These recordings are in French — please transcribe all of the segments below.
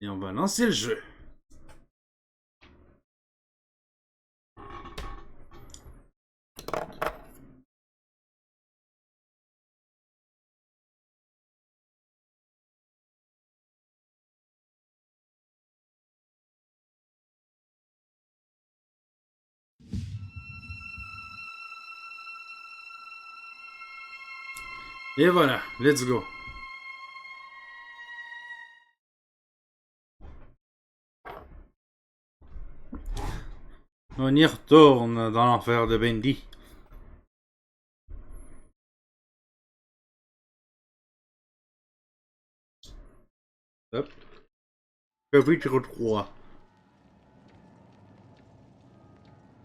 Et on va lancer le jeu. Et voilà, let's go. On y retourne dans l'enfer de Bendy. Hop. Chapitre 3.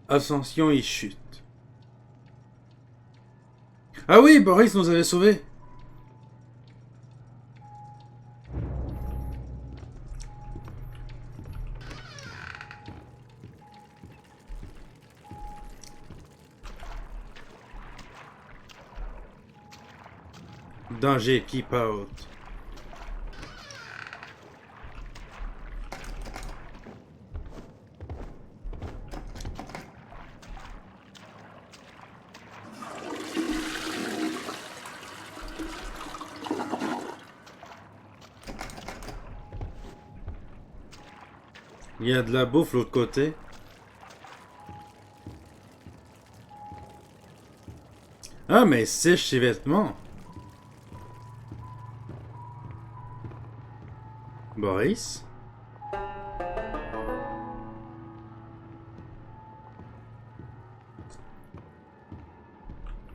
Ascension et chute. Ah oui, Boris nous avait sauvés. Danger, keep out. Il y a de la bouffe de l'autre côté. Ah, mais sèche ses vêtements. Boris?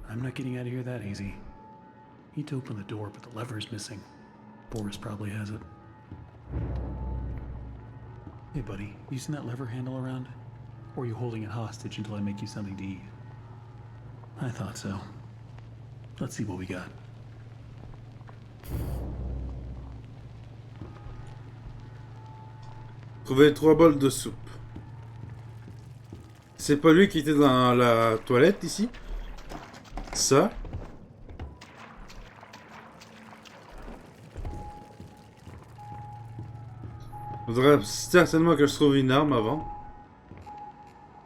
I'm not getting out of here that easy. Need to open the door, but the lever's missing. Boris probably has it. Hey, buddy, you seen that lever handle around? Or are you holding it hostage until I make you something to eat? I thought so. Let's see what we got. Trouver 3 bols de soupe. C'est pas lui qui était dans la toilette ici? Ça? Faudrait certainement que je trouve une arme avant.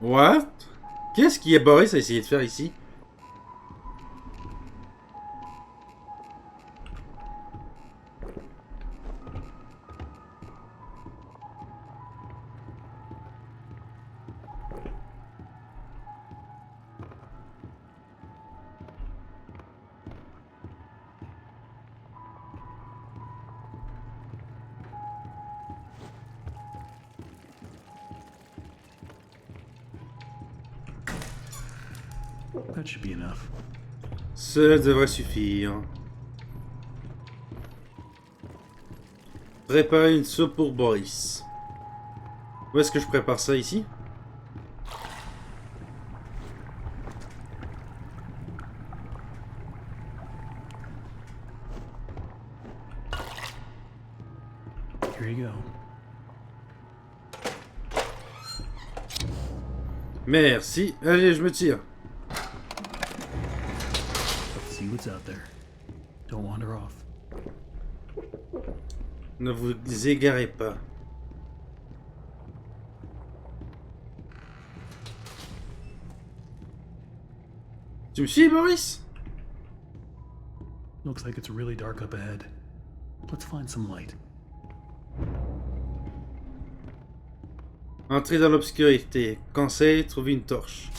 What? Qu'est-ce qu'il y a Boris a essayé de faire ici? That should be enough. Cela devrait suffire. Préparer une soupe pour Boris. Où est-ce que je prépare ça ici? Here you go. Merci. Allez, je me tire. Let's see what's out there. Don't wander off. Ne vous égarez pas. Tu me suis, Boris? Looks like it's really dark up ahead. Let's find some light. Entrez dans l'obscurité. Conseil, trouvez une torche.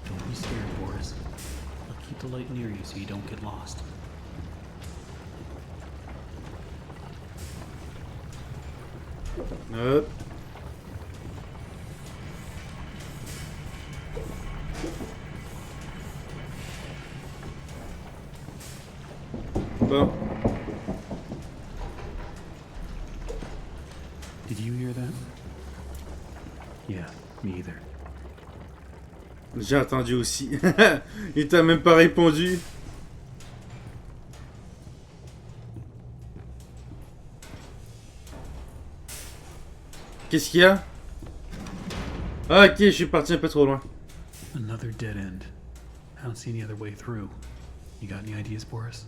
Don't be scared, Boris. I'll keep the light near you so you don't get lost. Hop. Bon. Did you hear that? Yeah, me either. J'ai entendu aussi. Il t'a même pas répondu. Qu'est-ce qu'il y a? Ah, ok, je suis parti un peu trop loin. Another dead end. I don't see any other way through. You got any ideas for us?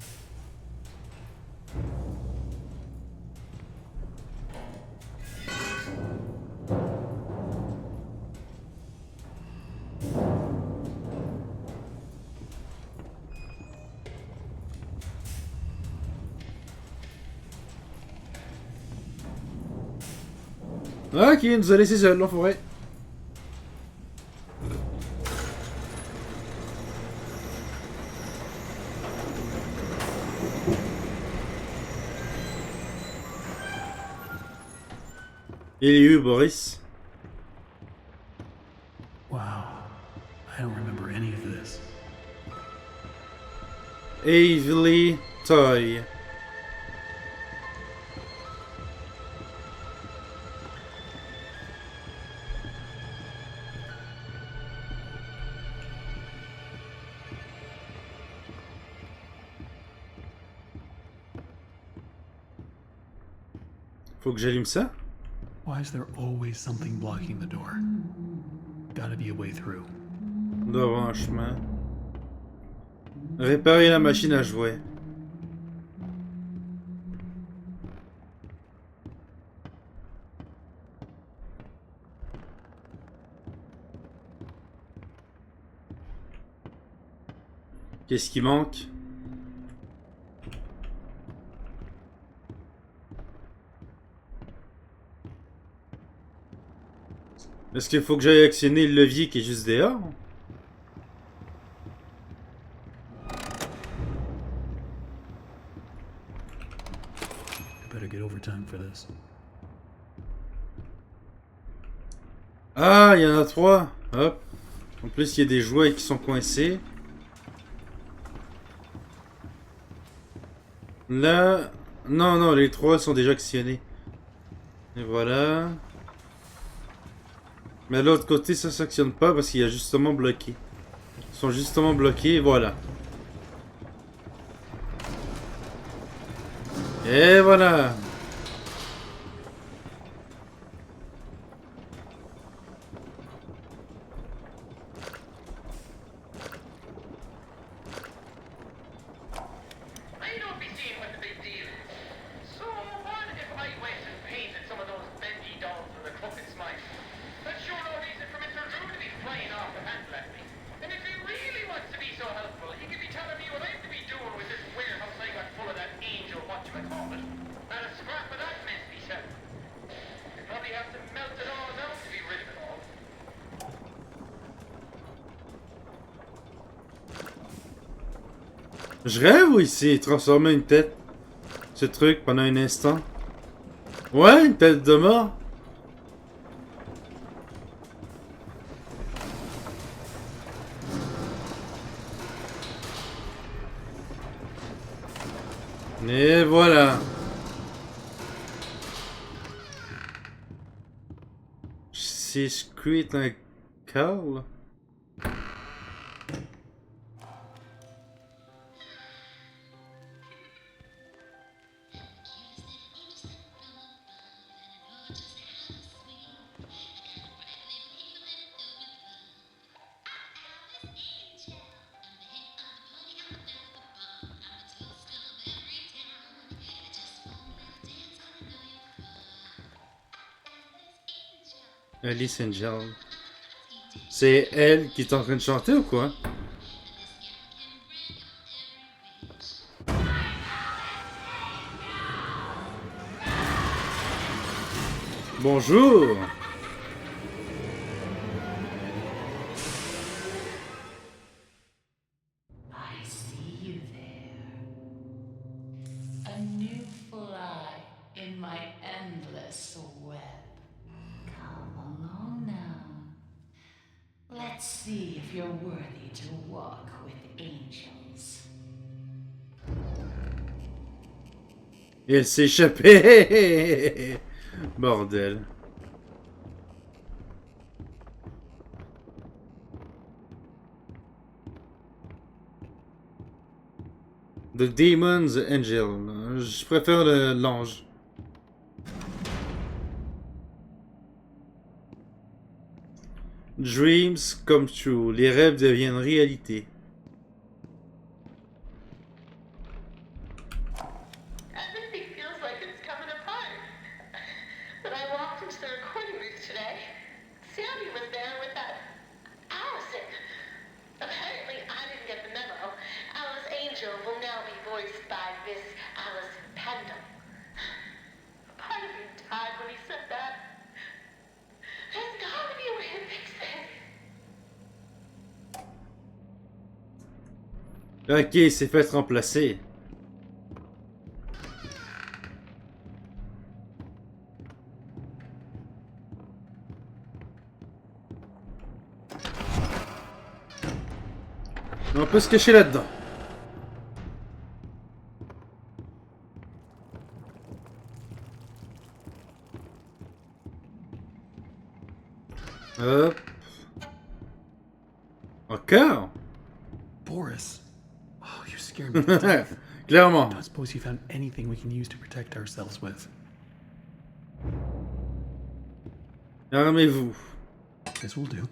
Ok, il nous a laissé seul en forêt. Il est où, Boris? Wow. I don't remember any of this. Avely Toy. Faut que j'allume ça? Why is there always something blocking the door? Gotta be a way through. Devant un chemin. Réparer la machine à jouets. Qu'est-ce qui manque? Est-ce qu'il faut que j'aille actionner le levier qui est juste dehors? I better get overtime for this. Ah, il y en a 3. Hop. En plus, il y a des jouets qui sont coincés. Là... Non, non, les 3 sont déjà actionnés. Et voilà. Mais de l'autre côté, ça s'actionne pas parce qu'il y a justement bloqué. Ils sont justement bloqués, et voilà. Et voilà. I don't be seeing what the big deal is. So what if I went and painted some of those bendy dolls with a crooked smile? That's sure no reason for Mr. Drew to be flying off the handle at me. And if he really wants to be so helpful, he could be telling me what I'm to be doing with this warehouse I got full of that angel whatchamacallit. Not a scrap of that mess be said. You'd probably have to melt it all down to be rid of it all. Je rêve ou il s'est transformé une tête? Ce truc pendant un instant. Ouais, une tête de mort. Et voilà. C'est screwé un câble. Alice Angel. C'est elle qui est en train de chanter ou quoi? Bonjour! I see you there. A new fly in my endless web. Come along now. Let's see if you're worthy to walk with angels. Elle s'est échappée! Bordel. The Demon's Angel. Je préfère l'ange. Dreams come true. Les rêves deviennent réalité. Miss Allison Pendle. Part of me died when he said that. There's gotta be a way to fix this. Ok, il s'est fait remplacer. On peut se cacher là-dedans. Hop. Encore? Boris. Oh, you scared me to death. Clairement. Don't suppose you found anything we can use to protect ourselves with. Armez-vous. This will do.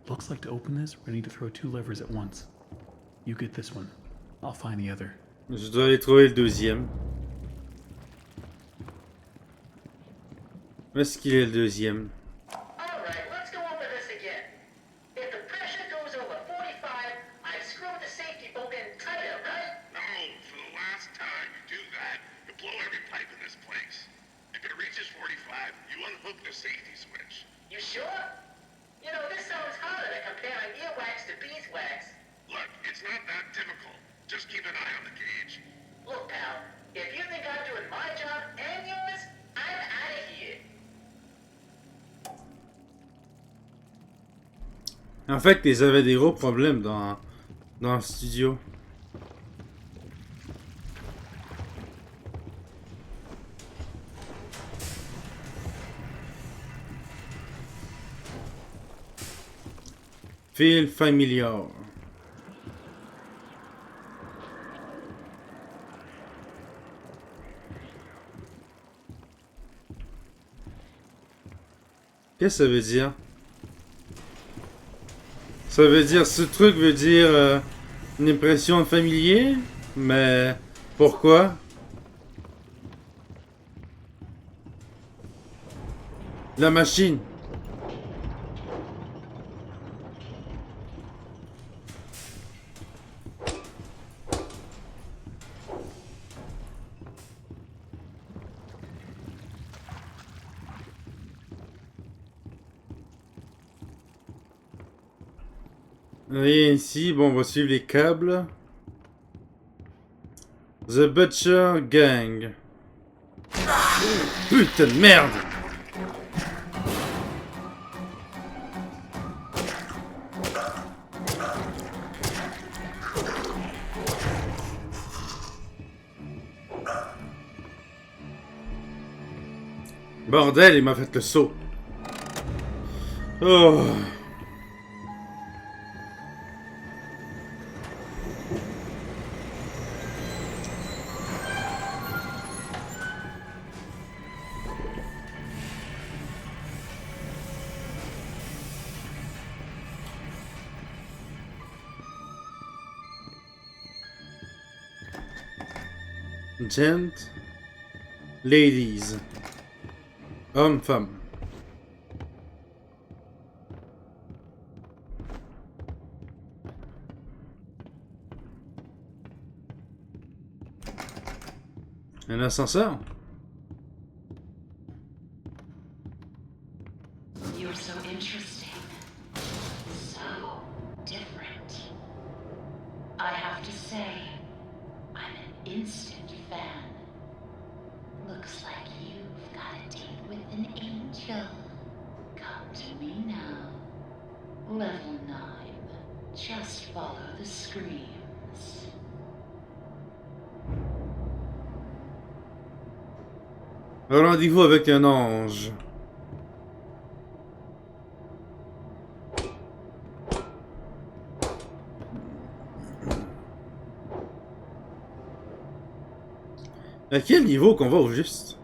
Looks like to open this, we're gonna need to throw 2 levers at once. You get this one. I'll find the other. Je dois aller trouver le deuxième. Où est-ce qu'il est le deuxième? Alright, let's go over this again. If the pressure goes over 45, I screw the safety bolt in tighter, right? No, for the last time you do that, you blow every pipe in this place. If it reaches 45, you unhook the safety switch. You sure? You know, this sounds harder than comparing earwax to beeswax. Look, it's not that difficult. Just keep an eye on the gauge. Look, pal, if you think I'm doing my job and yours, I'm out of here. En fait, ils avaient des gros problèmes dans le studio. Feel familiar. Qu'est-ce que ça veut dire? Ça veut dire, ce truc veut dire une impression de familier? Mais pourquoi? La machine. Rien ici, bon, on va suivre les câbles. The Butcher Gang. Putain de merde! Bordel, il m'a fait le saut. Oh. Gent, ladies, homme, femme. Un ascenseur? You're so interesting. So different. I have to say, I'm an instant fan. Looks like you've got a date with an angel. Come to me now. Level 9. Just follow the screams. Rendez-vous avec un ange. À quel niveau qu'on va au juste?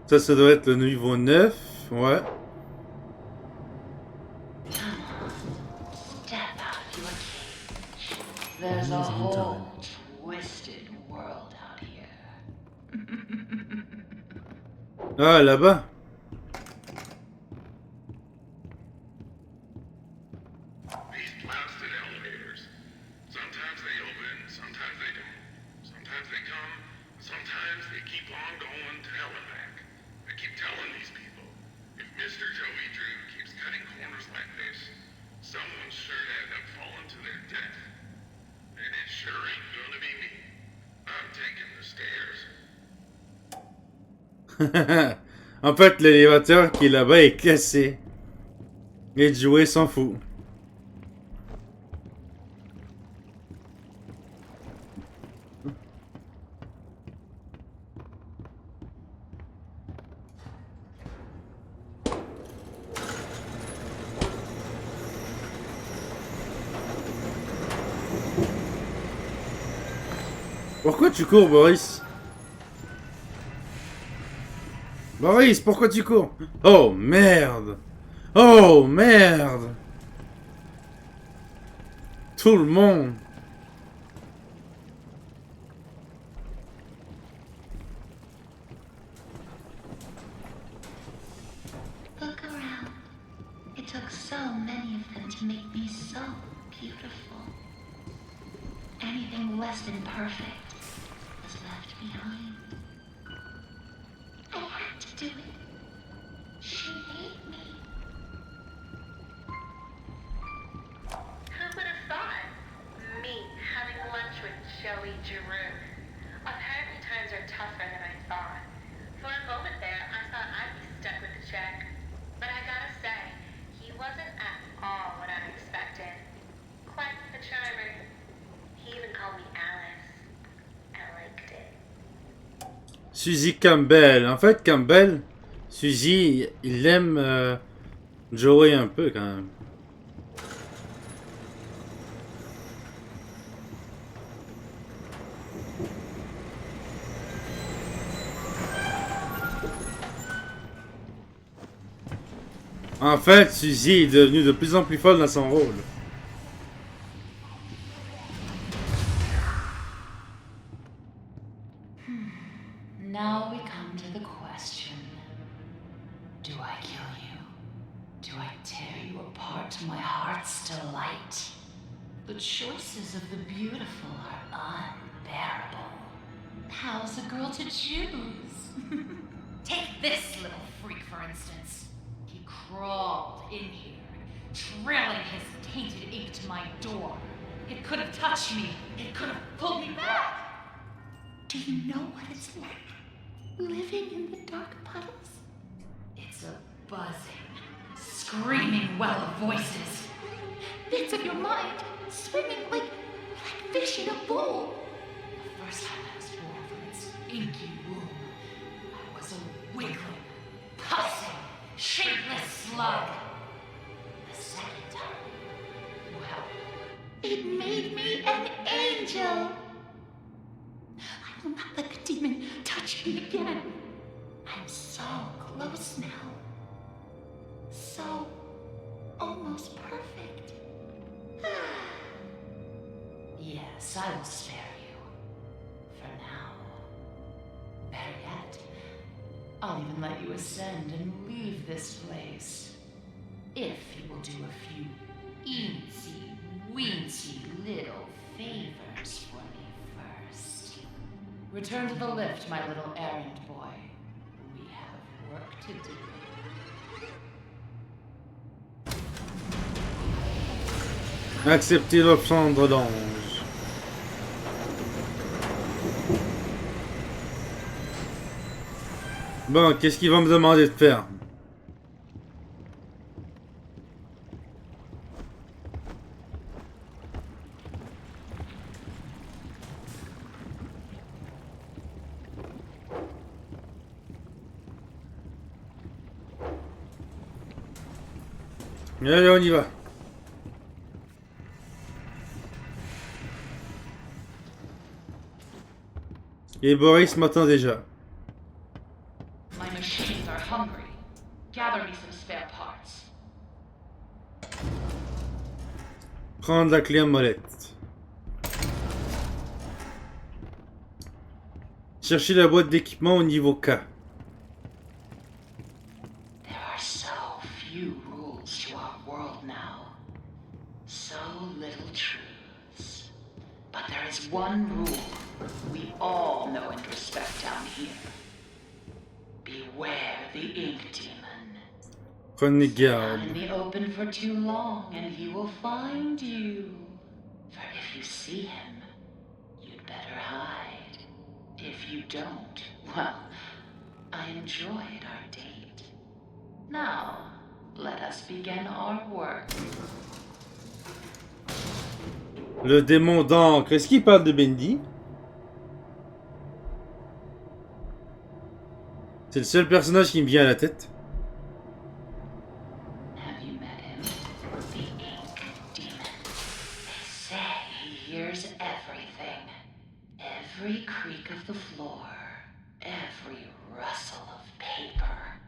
Ça doit être le niveau 9, ouais. Step out of your cage. There's a whole twisted world Ah, là-bas. These blasted elevators. Sometimes they open, sometimes they don't. Sometimes they come, sometimes they keep on going to hell and back. I keep telling these people, if Mr. Joey Drew keeps cutting corners like this, someone's sure to end up falling to their death. And it sure ain't gonna be me. I'm taking the stairs. En fait, l'élévateur qui est là-bas est cassé. Et Joey s'en fout. Pourquoi tu cours, Boris? Boris, pourquoi tu cours? Oh merde! Oh merde! Tout le monde! Look around. It took so many of them to make me so beautiful. Anything less than perfect was left behind. I had to do it. She made me. Who would have thought? Me having lunch with Joey Drew. Apparently times are tougher than I thought. For a moment there, I thought I'd be stuck with the check. But I gotta say, he wasn't at all what I expected. Quite the charmer. He even called me Alice. I liked it. Suzy Campbell. En fait, Campbell, Suzy, il aime Joey un peu quand même. En fait, Suzy est devenue de plus en plus folle dans son rôle. Now we come to the question. Do I kill you? Do I tear you apart to my heart's delight? The choices of the beautiful are unbearable. How's a girl to choose? Take this little freak, for instance. He crawled in here, trailing his tainted ink to my door. It could have touched me. It could have pulled me back. Do you know what it's like? Living in the dark puddles? It's a buzzing, screaming well of voices. Bits of your mind swimming like fish in a bowl. The first time I was born from its inky womb, I was a wiggling, pulsing, shapeless slug. The second time, well, it made me an angel. I will not let the demon touch me again. I'm so close now. So almost perfect. Yes, I will spare you. For now. Better yet, I'll even let you ascend and leave this place. If you will do a few eensy, weensy little favors for me first. Return to the lift, my little errand boy. We have work to do. Accepter l'offrande d'ange. Bon, qu'est-ce qu'ils vont me demander de faire? Allez, on y va. Et Boris m'attend déjà. My machines are hungry. Gather me some spare parts. Prendre la clé en molette. Chercher la boîte d'équipement au niveau K. truths. But there is one rule we all know and respect down here. Beware the ink demon. Prenez Not garde. in the open for too long, and he will find you. For if you see him, you'd better hide. If you don't, well, I enjoyed our date. Now, let us begin our work. Le démon d'encre. Est-ce qu'il parle de Bendy? C'est le seul personnage qui me vient à la tête. Have you met him? The ink demon. They say he hears everything. Every creak of the floor. Every rustle of paper.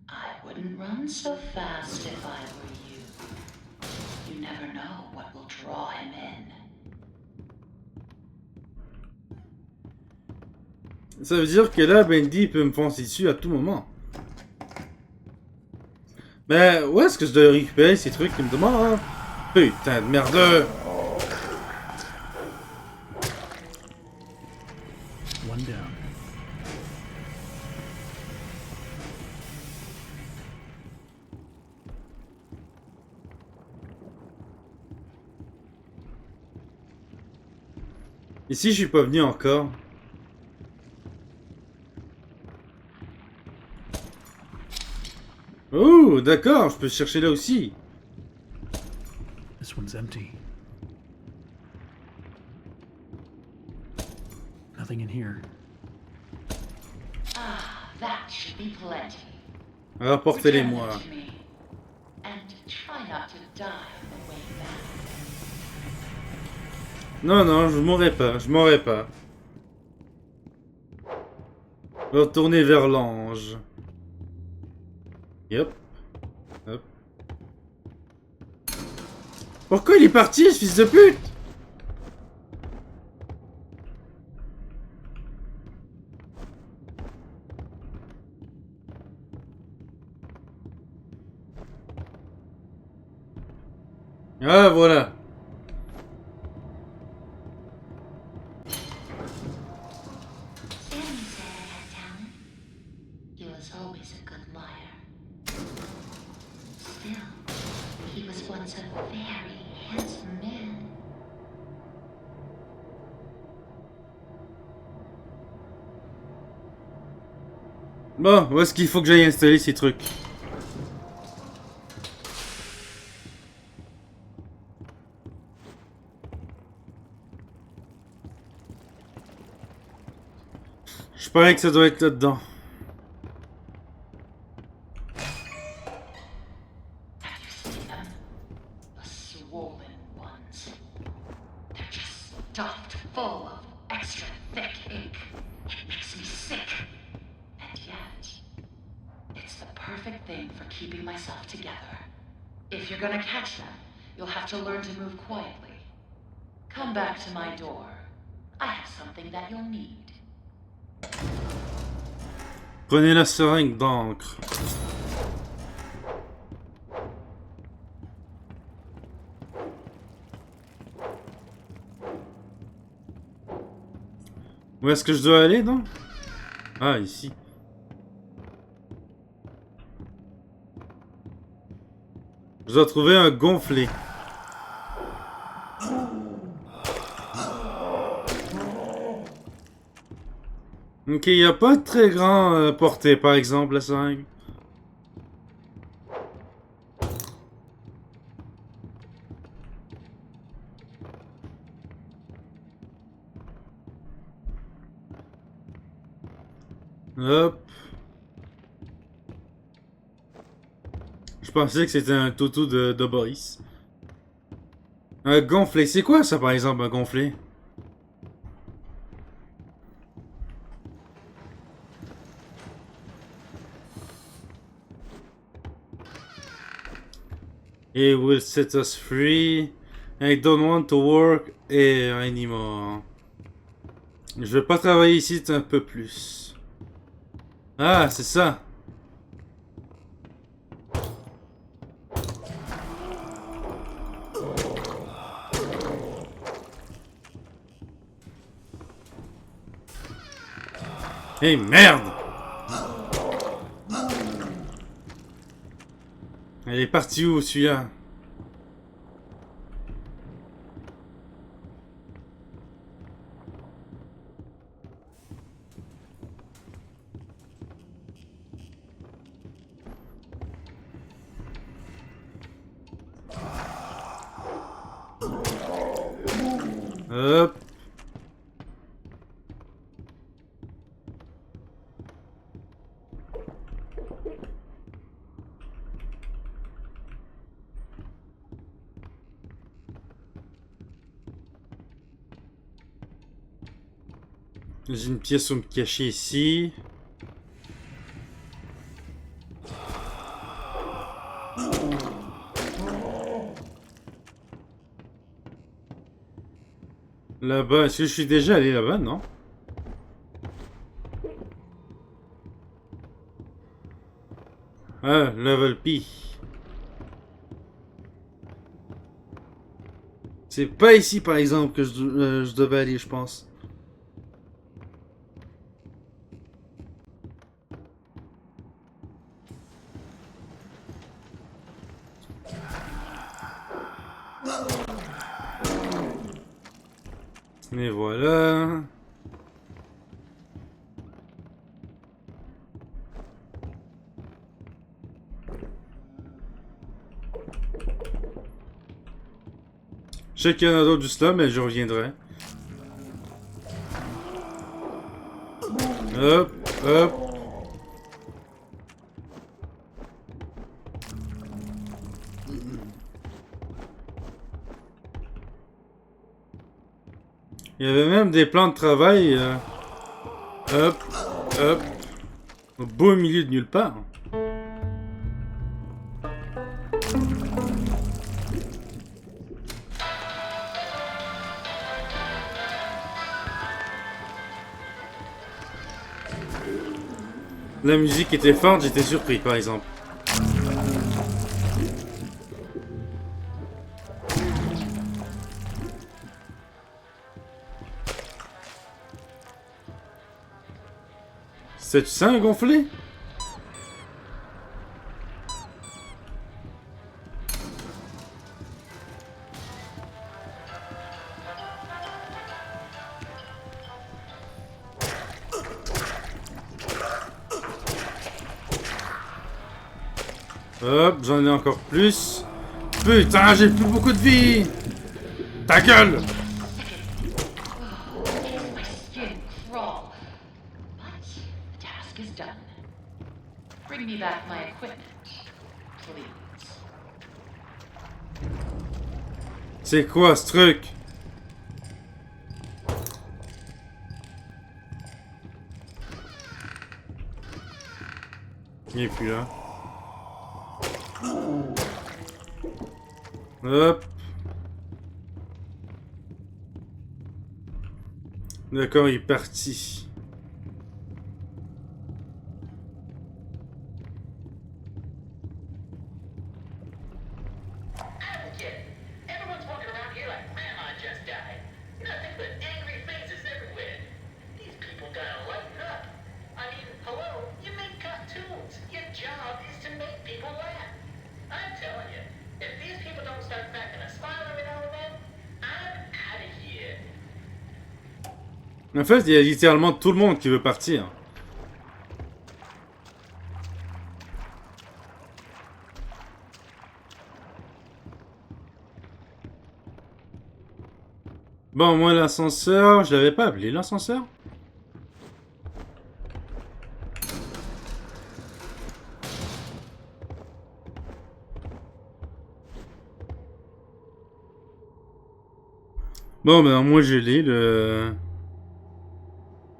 I wouldn't run so fast if I were you. You never know what will draw him in. Ça veut dire que là, Bendy peut me foncer dessus à tout moment. Mais où est-ce que je dois récupérer ces trucs qu'il me demande? Putain de merde! One down. Ici, je suis pas venu encore. Oh, d'accord, je peux chercher là aussi. This one's empty. Nothing in here. Ah, that should be plenty. Rapportez-les-moi. Return them to me. And try not to die on the way back. Non, non, je mourrai pas, je mourrai pas. Retourner vers l'ange. Yep. Hop. Pourquoi il est parti, ce fils de pute? Ah, voilà. Sammy said I had talent. He was always a good liar. Still, he was once a very handsome man. Bon, où est-ce qu'il faut que j'aille installer ces trucs? Je parie que ça doit être là-dedans. Have you seen them? The swollen ones. They're just stuffed full of extra thick ink. It makes me sick. And yet, it's the perfect thing for keeping myself together. If you're gonna catch them, you'll have to learn to move quietly. Come back to my door. I have something that you'll need. Prenez la seringue d'encre. Où est-ce que je dois aller, donc? Ah, ici. Je dois trouver un gonflé. Ok, il n'y a pas de très grand portée, par exemple, la seringue. Hop. Je pensais que c'était un toutou de Boris. Un gonflé. C'est quoi ça, par exemple, un gonflé? It will set us free. I don't want to work here anymore. Je vais pas travailler ici un peu plus. Ah, c'est ça. Eh merde! Elle est partie où celui-là? Hop. J'ai une pièce où me cacher ici. Là-bas, est-ce que je suis déjà allé là-bas, non? Ah, level P. C'est pas ici, par exemple, que je devais aller, je pense. Mais voilà. Je sais qu'il y en a d'autres juste là, mais je reviendrai. Hop, hop. Il y avait même des plans de travail. Hop, hop. Au beau milieu de nulle part. La musique était forte, j'étais surpris par exemple. C'est ça un gonflé? Hop, j'en ai encore plus. Putain, j'ai plus beaucoup de vie. Ta gueule! Makes my skin crawl. But the task is done. Bring me back my equipment, please. C'est quoi ce truc? Il est plus là. Hop. D'accord, il est parti. Everyone's walking around here like Grandma just died. Nothing but angry faces everywhere. These people gotta lighten up. I mean, hello, you make cartoons. Your job is to make people laugh. I'm telling you, if these people don't start cracking a smile every now and then, I'm out of here. En fait, il y a littéralement tout le monde qui veut partir. Bon, moi, l'ascenseur, je l'avais pas appelé l'ascenseur? Bon, ben, moi, je l'ai,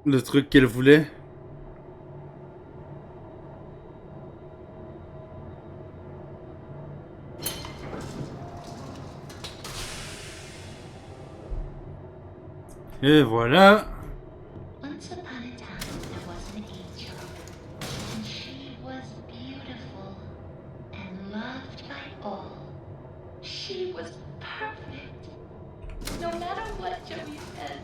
le truc qu'elle voulait. Et voilà. Once upon a time, there was an angel, and she was beautiful and loved by all. She was perfect, no matter what Joey says.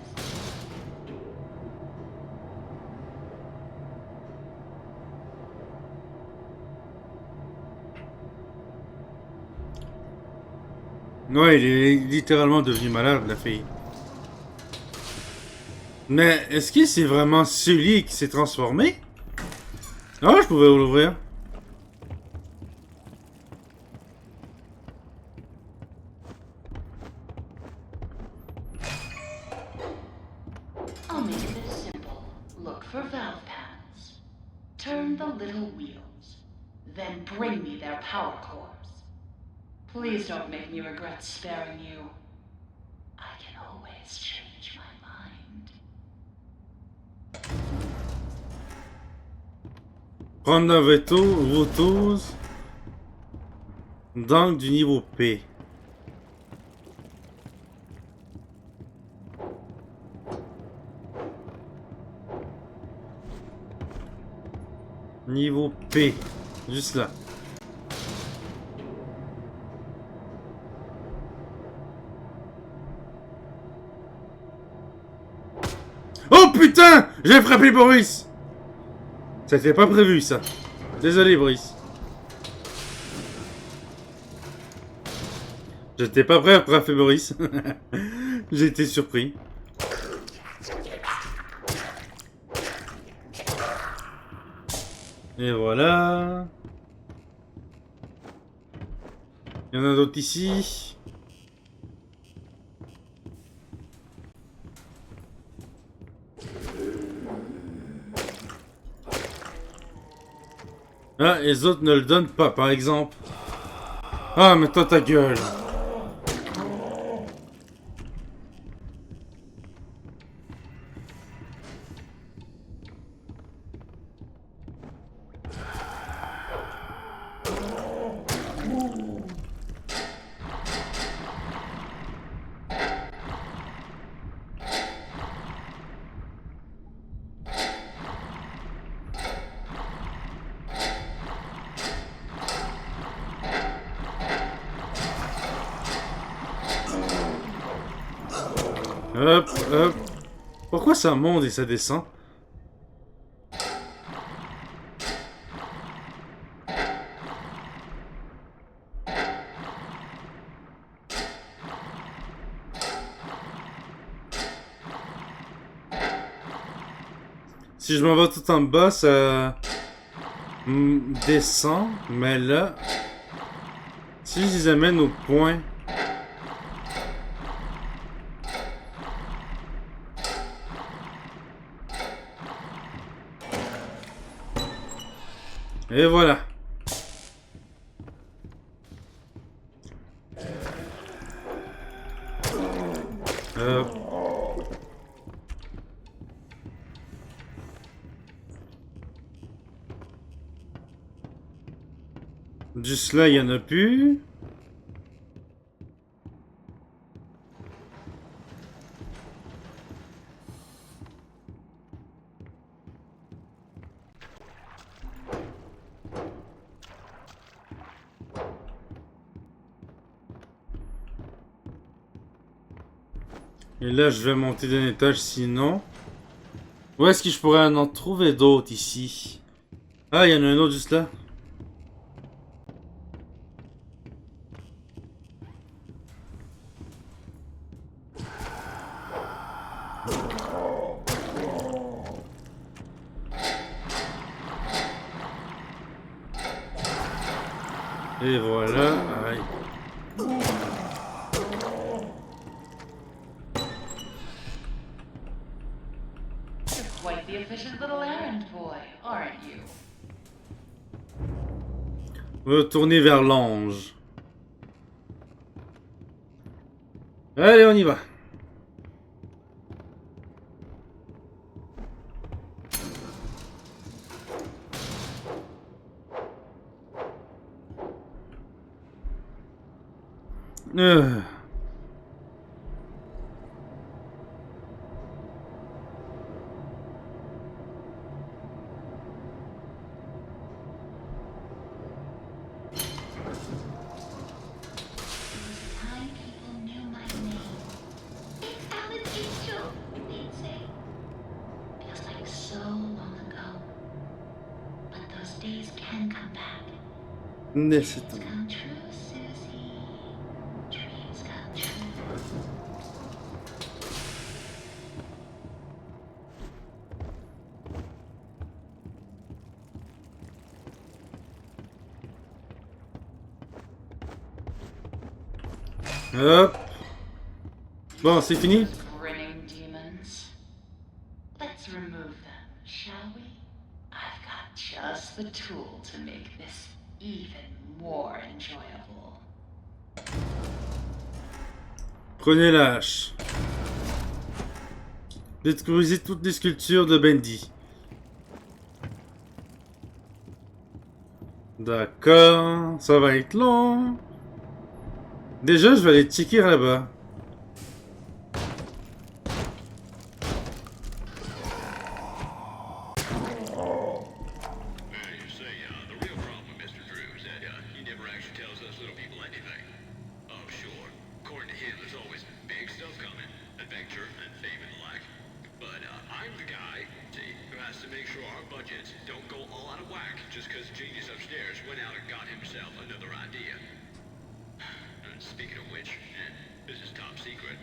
Ouais, il est littéralement devenu malade, la fille. Mais est-ce que c'est vraiment celui qui s'est transformé? Ah, je pouvais l'ouvrir. I'll make it simple. Look for valve pads. Turn the little wheels. Then bring me their power cores. Please don't make me regret sparing you. I can always change my mind. Prendre un vautouse. Donc du niveau P. Niveau P. Juste là. Oh putain! J'ai frappé Boris! C'était pas prévu ça. Désolé Boris. J'étais pas prêt à frapper Boris. J'ai été surpris. Et voilà. Il y en a d'autres ici. Ah, et les autres ne le donnent pas, par exemple. Ah, mais toi ta gueule. Hop, hop. Pourquoi ça monte et ça descend? Si je m'en vais tout en bas, ça descend. Mais là, si je les amène au point... Et voilà. Juste là, il n'y en a plus. Et là, je vais monter d'un étage sinon. Où est-ce que je pourrais en trouver d'autres ici? Ah, il y en a un autre juste là. Et voilà. Aïe. You're quite the efficient little errand boy, aren't you? Retourner vers l'ange. Allez, on y va. Euh. Time people knew my name. It's Alan Angel, they'd say. Feels like so long ago. But those days can come back. Mais c'est Dreams come true, Susie. Dreams Hop. Bon, c'est fini? Those grinning demons. Let's remove them, shall we? I've got just the tool to make this even more enjoyable. Prenez la hache. Détruisez toutes les sculptures de Bendy. D'accord, ça va être long. Déjà, je vais aller checker là-bas. You say, the real problem with Mr. Drew is that he never actually tells us little people anything. Oh, sure. According to him, there's always big stuff coming. Adventure and fame and the like. But I'm the guy, see, who has to make sure our budgets don't go all out of whack just because genius upstairs went out and got himself another idea. Speaking of which, this is top secret.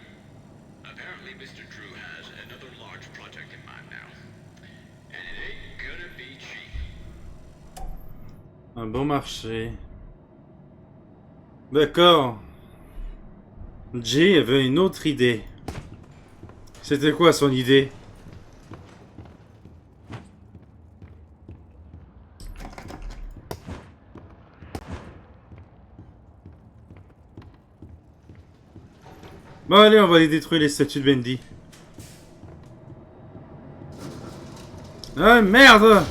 Apparently, Mr. Drew has another large project in mind now. And it ain't gonna be cheap. Un bon marché. D'accord. Jay avait une autre idée. C'était quoi son idée? Bon allez, on va aller détruire les statues de Bendy. Ah merde!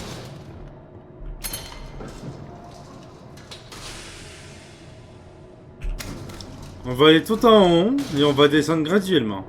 On va aller tout en haut et on va descendre graduellement.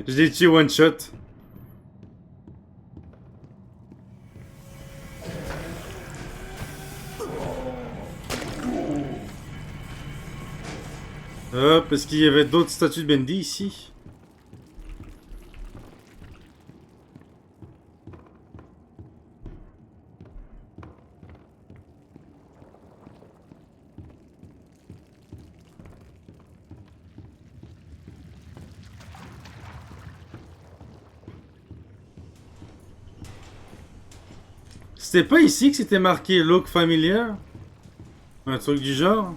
Je l'ai tué one shot. Hop, est-ce qu'il y avait d'autres statues de Bendy ici? C'était pas ici que c'était marqué look familiar? Un truc du genre?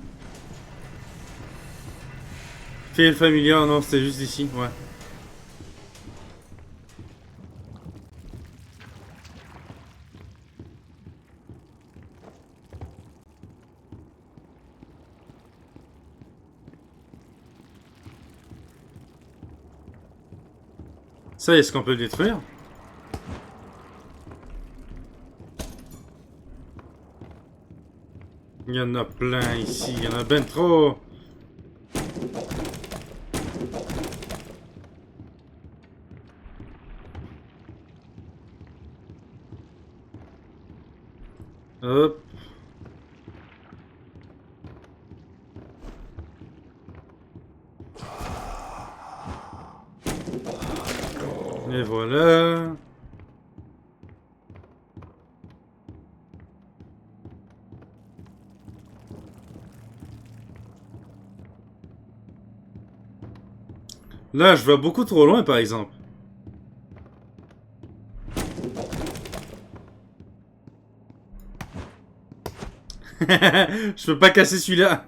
Feel familiar, non, c'était juste ici, ouais. Ça, est-ce qu'on peut le détruire? Il y en a plein ici, il y en a ben trop. Hop. Et voilà. Là, je vais beaucoup trop loin, par exemple. Je peux pas casser celui-là.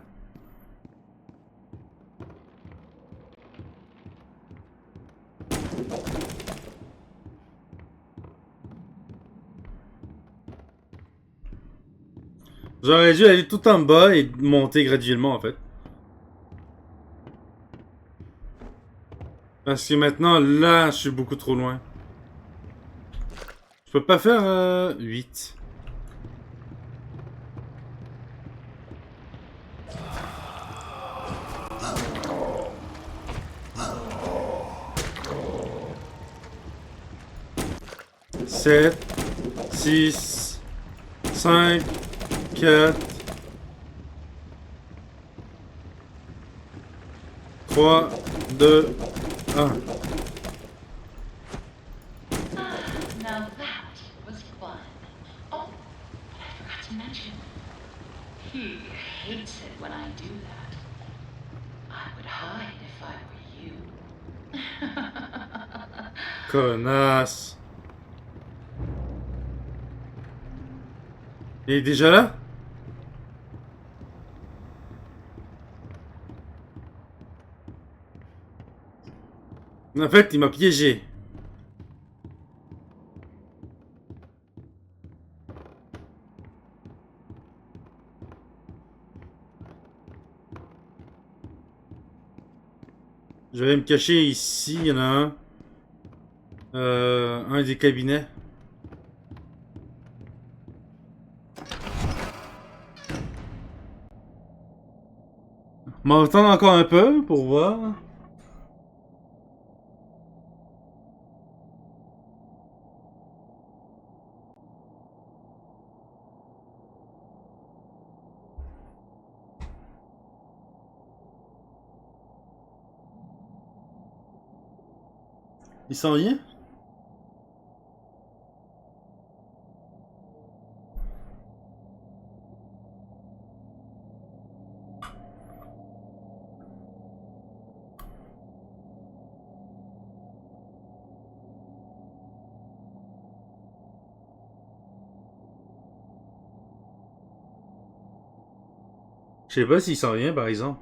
J'aurais dû aller tout en bas et monter graduellement, en fait. Parce que maintenant, là, je suis beaucoup trop loin. Je peux pas faire 8. Sept, 6, 5, 4, 3, 2, 1. Now that was fun. Oh, but I forgot to mention, Connasse. Il est déjà là? En fait, il m'a piégé. Je vais me cacher ici, il y en a un. Un des cabinets. On va attendre encore un peu pour voir. Il s'en vient? Je sais pas s'il s'en vient par exemple.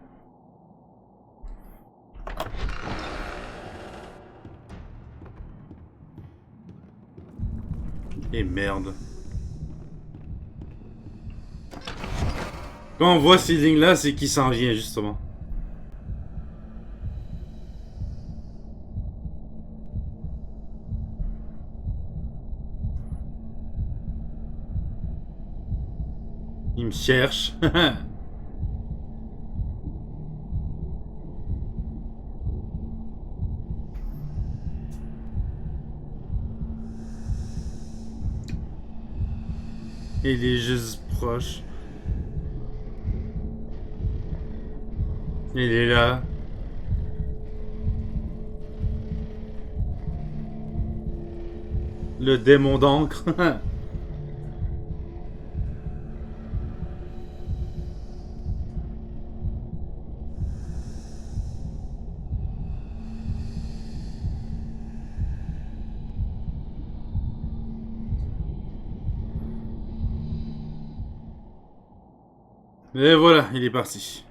Et merde. Quand on voit ces lignes-là, c'est qu'il s'en vient, justement. Il me cherche. Il est juste proche. Il est là. Le démon d'encre. Et voilà, il est parti.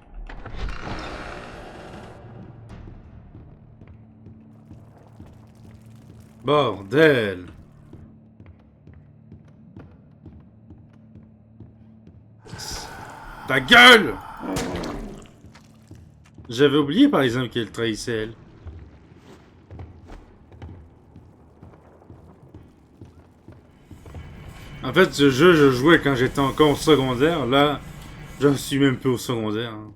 Bordel. Ta gueule! J'avais oublié par exemple qu'elle trahissait elle. En fait, ce jeu, je jouais quand j'étais encore au secondaire. Là, je suis même plus au secondaire. Hein.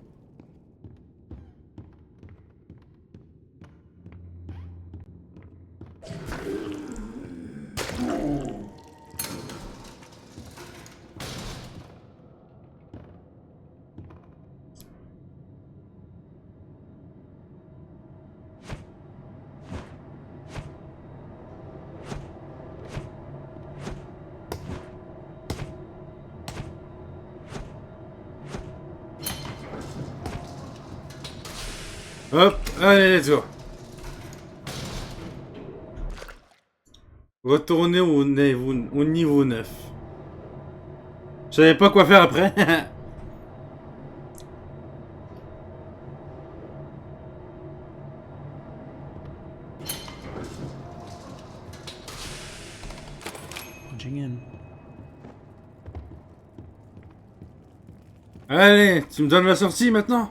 Hop, allez, let's go. Retournez au niveau 9. Je savais pas quoi faire après. Punching in. Allez, tu me donnes la sortie maintenant?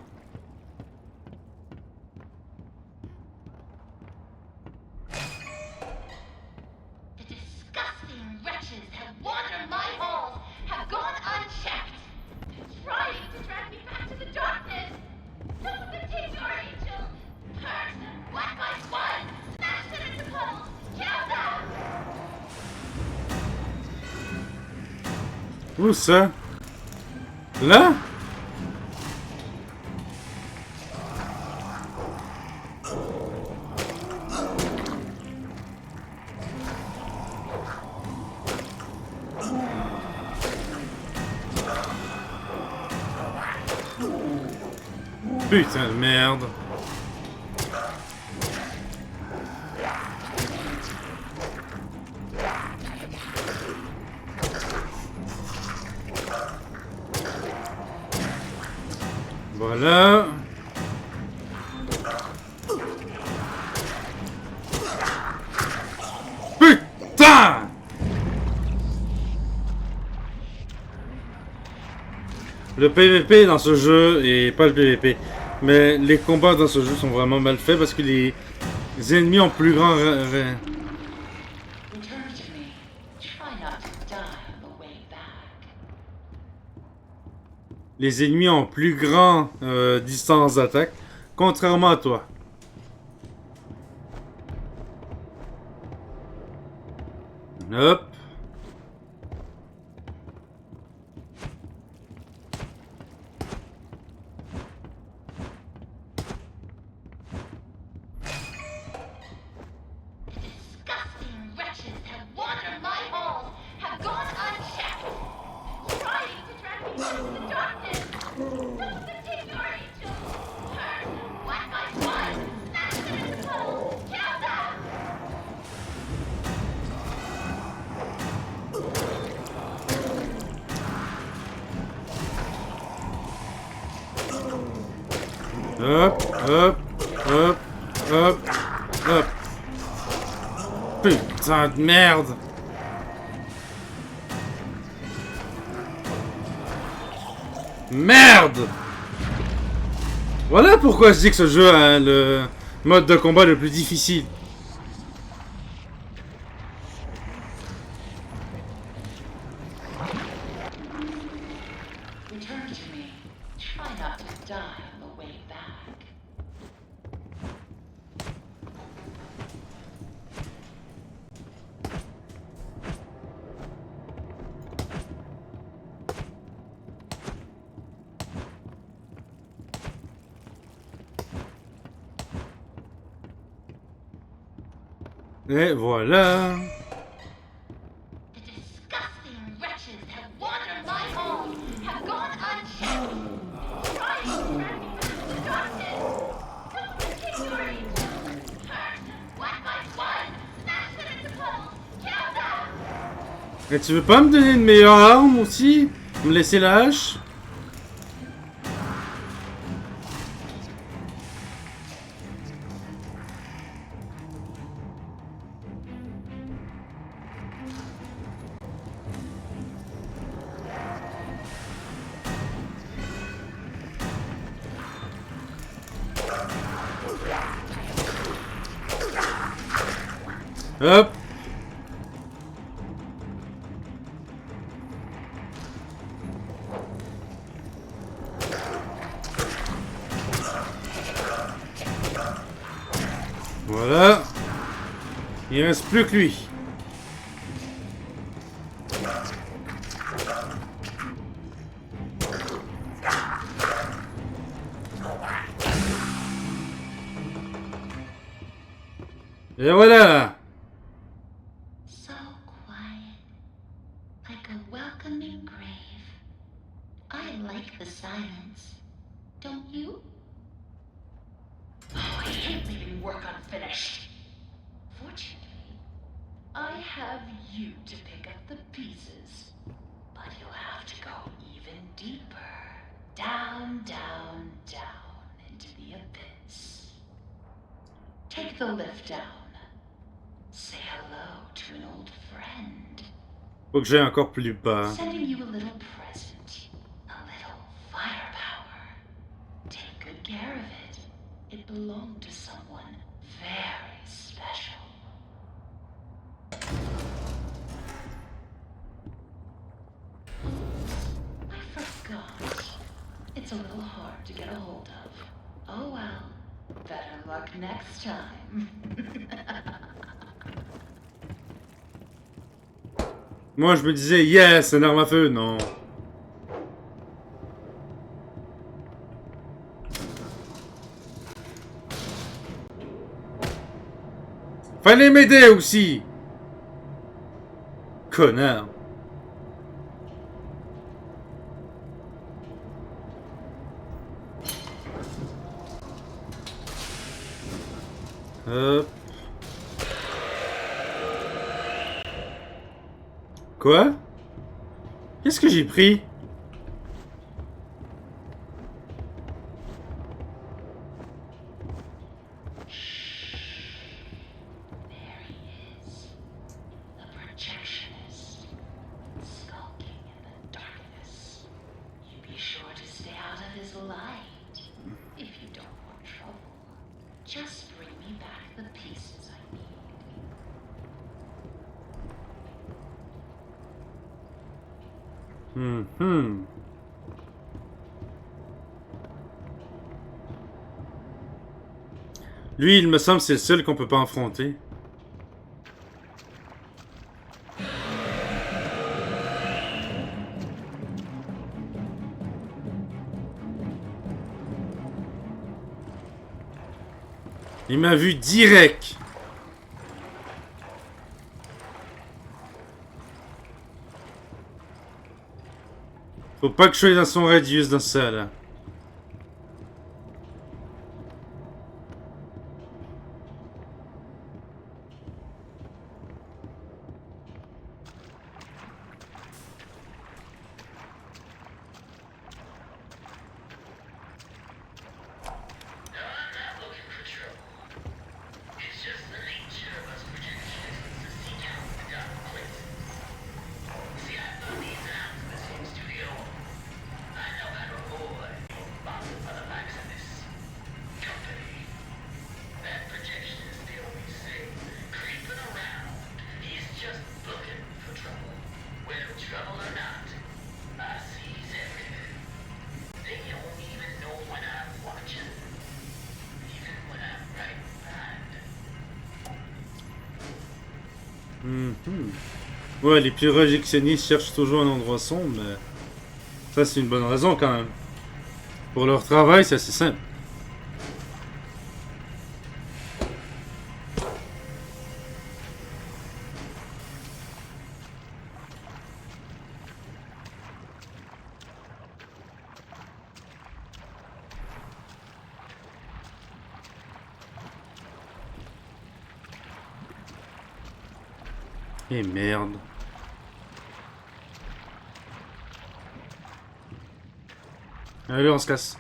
The disgusting wretches have wandered my halls, have gone unchecked, trying to drag me back to the darkness. Those that take our angel, curse them one by one, smash them into puddles, kill them! Où ça? Là? Putain de merde. Voilà. Putain! Le PVP dans ce jeu, et pas le PVP, mais les combats dans ce jeu sont vraiment mal faits parce que les ennemis ont plus grand... Return to me. Try not to die on the way back. Les ennemis ont plus grand distance d'attaque, contrairement à toi. Hop. Disgusting wretches have wandered my halls, have gone unchecked, trying to drag me into the darkness. Don't continue your angel. Turn, whack my blood, smash them into puddles, kill them. Hop, hop, hop, hop, hop. Putain de merde. Merde. Voilà pourquoi je dis que ce jeu a le mode de combat le plus difficile. Return to me. Try not to die on the way back. Et voilà. The disgusting wretches have wandered my halls, have gone unchecked, trying to drag me into the darkness. Don't continue your angel. Turn, whack my blood, smash them into puddles, kill them. Et tu veux pas me donner une meilleure arme aussi? Me laisser la hache? Hop. Voilà. Il reste plus que lui. Et voilà. So quiet, like a welcoming grave. I like the silence. Don't you? Oh, I hate leaving work unfinished. Fortunately, I have you to pick up the pieces. But you'll have to go even deeper. Down, down, down into the abyss. Take the lift down. Say hello to an old friend. Faut que j'aille encore plus bas. Sending you a little present. A little firepower. Take good care of it. It belonged to someone very special. I forgot. It's a little hard to get a hold of. Oh well. Better luck next time. Moi, je me disais, yes, une arme à feu. Non. Fallait m'aider aussi. Connard. Hop. Quoi? Qu'est-ce que j'ai pris? Just bring me back the pieces I need. Mhm. Lui, il me semble que c'est le seul qu'on peut pas affronter. Il m'a vu direct. Faut pas que je sois dans son radius dans ça là. Ouais, les projectionnistes cherchent toujours un endroit sombre, mais ça c'est une bonne raison quand même. Pour leur travail, c'est assez simple. Et merde. Allez, on se casse.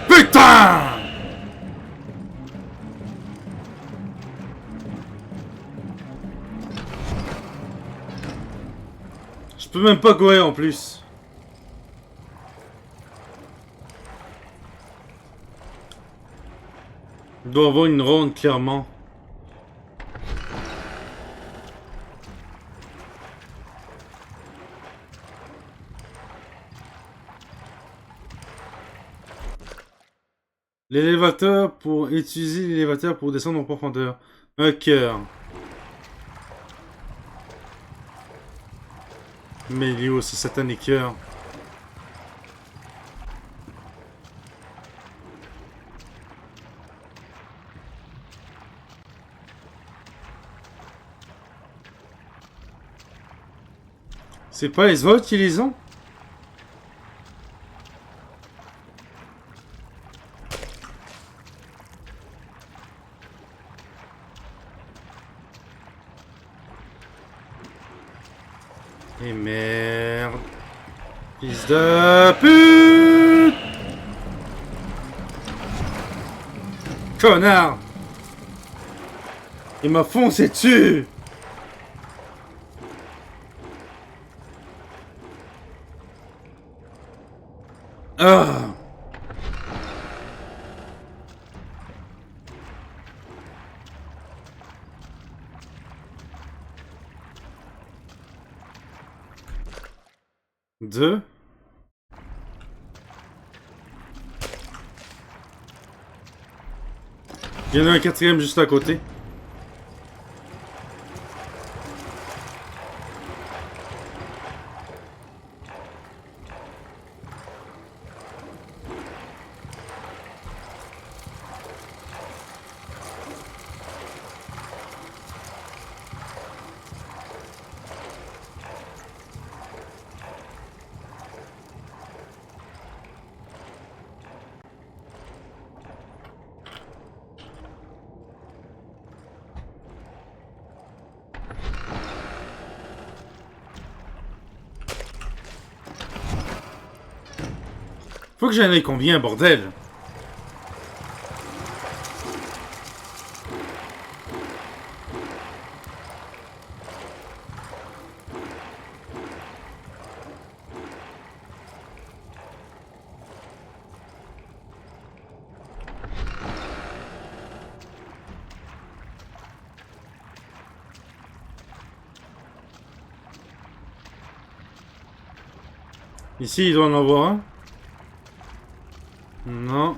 Putain! Je peux même pas courir en plus. Il doit avoir une ronde clairement. L'élévateur pour utiliser l'élévateur pour descendre en profondeur. Un cœur. Mais il est où ce satanique cœur? C'est pas les autres qui les ont? Et merde. Fils de pute! Connard! Il m'a foncé dessus! Ah! Deux. Il y en a un quatrième juste à côté. Faut que j'en ai combien, bordel? Ici, il doit en avoir un. Non.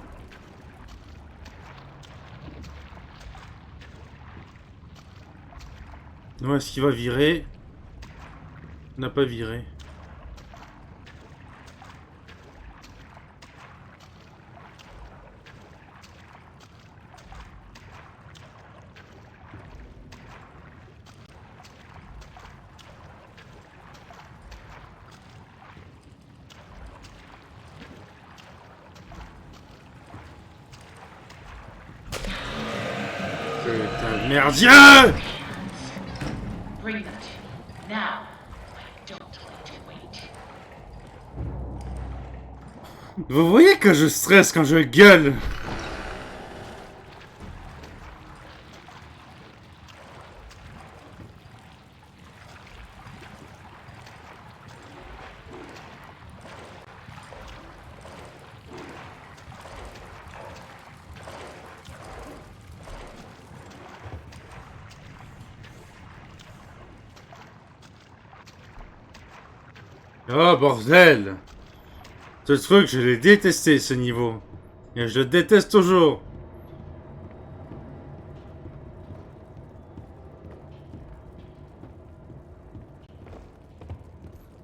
Non, est-ce qu'il va virer? Il n'a pas viré. Putain de merdier! Bring them to me. Now. I don't like to wait. Vous voyez que je stresse quand je gueule? Oh bordel! Ce truc, je l'ai détesté ce niveau. Et je le déteste toujours.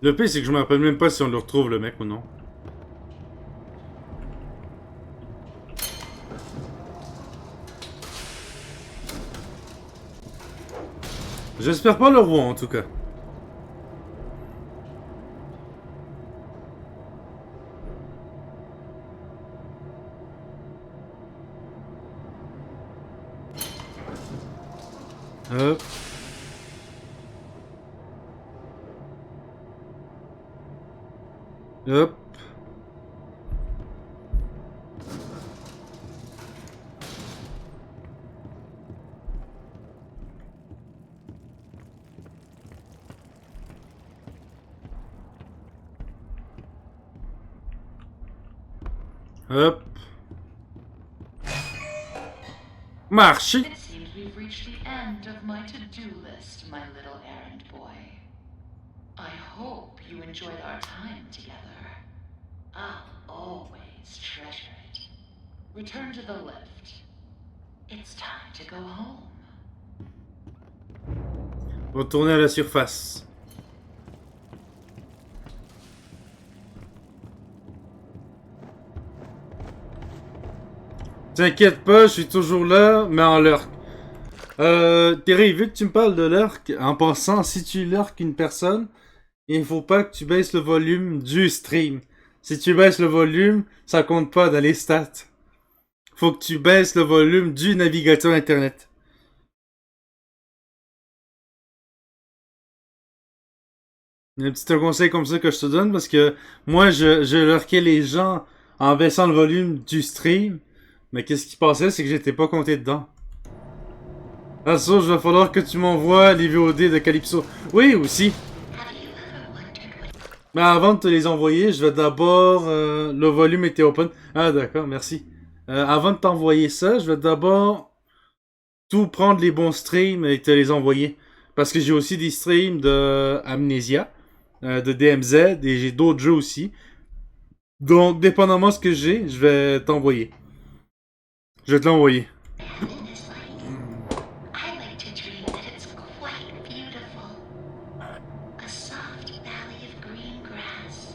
Le pire, c'est que je me rappelle même pas si on le retrouve, le mec, ou non. J'espère pas le roi, en tout cas. Hop. Hop. Hop. Marche. It seems we've reached the end of my to-do list, my little errand boy. I hope you enjoyed our time together. I'll always treasure it. Return to the lift. It's time to go home. Retourner à la surface. T'inquiète pas, je suis toujours là, mais en lurk. Terry, vu que tu me parles de lurk, en passant, si tu lurk une personne, il faut pas que tu baisses le volume du stream. Si tu baisses le volume, ça compte pas dans les stats. Faut que tu baisses le volume du navigateur internet. Un petit conseil comme ça que je te donne parce que moi je lurkais les gens en baissant le volume du stream. Mais qu'est-ce qui passait, c'est que j'étais pas compté dedans. Ah ça, il va falloir que tu m'envoies les VOD de Calypso. Oui, aussi. Mais avant de te les envoyer, je vais d'abord... le volume était open. Ah d'accord, merci. Avant de t'envoyer ça, je vais d'abord tout prendre les bons streams et te les envoyer. Parce que j'ai aussi des streams de Amnesia, de DMZ, et j'ai d'autres jeux aussi. Donc, dépendamment de ce que j'ai, je vais t'envoyer. Je vais te l'envoyer. I like to dream that it's quite beautiful. A soft valley of green grass,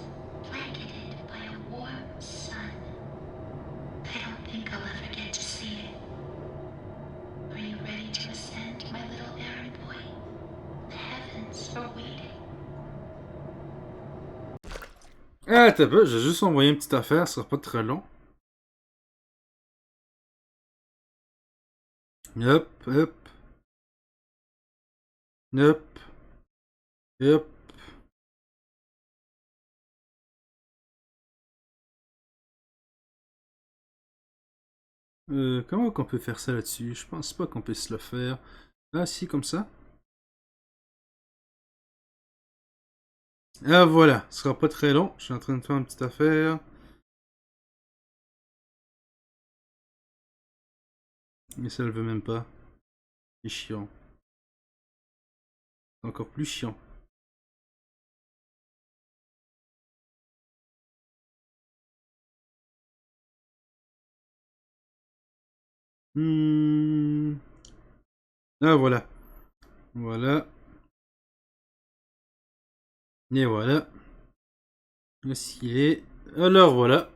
blanketed by a warm sun. I don't think I'll ever get to see it. Are you ready to ascend, my little errand boy? The heavens are waiting. Ah, t'as peu, je vais juste envoyer une petite affaire, ça sera pas très long. Hop, hop. Hop. Hop. Comment qu'on peut faire ça là-dessus? Je pense pas qu'on puisse le faire. Ah si, comme ça. Ah voilà, ce sera pas très long. Je suis en train de faire une petite affaire. Mais ça le veut même pas. C'est chiant. C'est encore plus chiant. Hmm. Ah voilà. Voilà. Et voilà. Est-ce qu'il est? Alors voilà.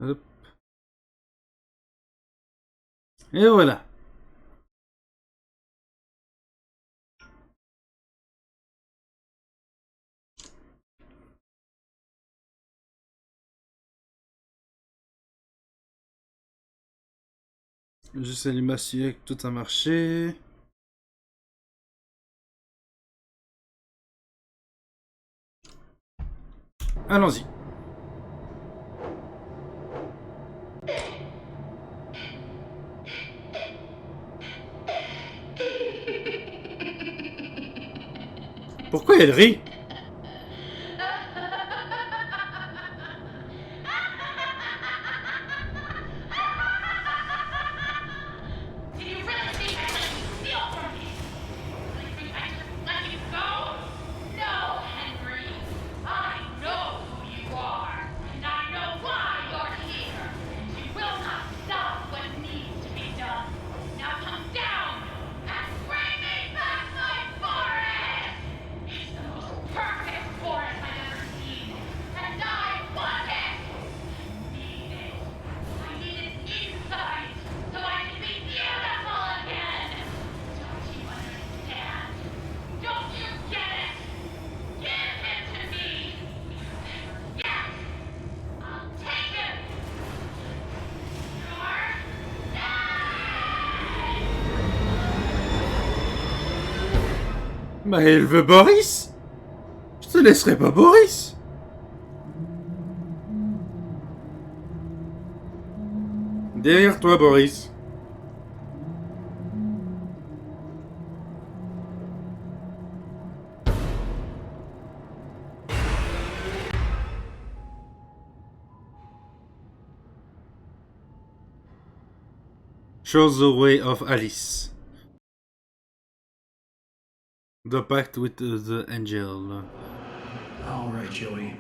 Hop. Et voilà. J'essaie de m'assurer que tout a marché. Allons-y. Pourquoi elle rit? Do you really think I let you steal from me? You think I just let you go? No, Henry. I know who you are, and I know why you're here. And you will not stop what needs to be done. Now come down and bring me back my forest! It's the most perfect forest I've ever seen, and I want it! I need it inside, so I can be beautiful again! Don't you understand? Don't you get it? Give him to me! Yes! I'll take him! You're Bah elle veut Boris? Je te laisserai pas Boris. Derrière toi Boris. Shows the way of Alice. The pact with the angel. All right, Joey.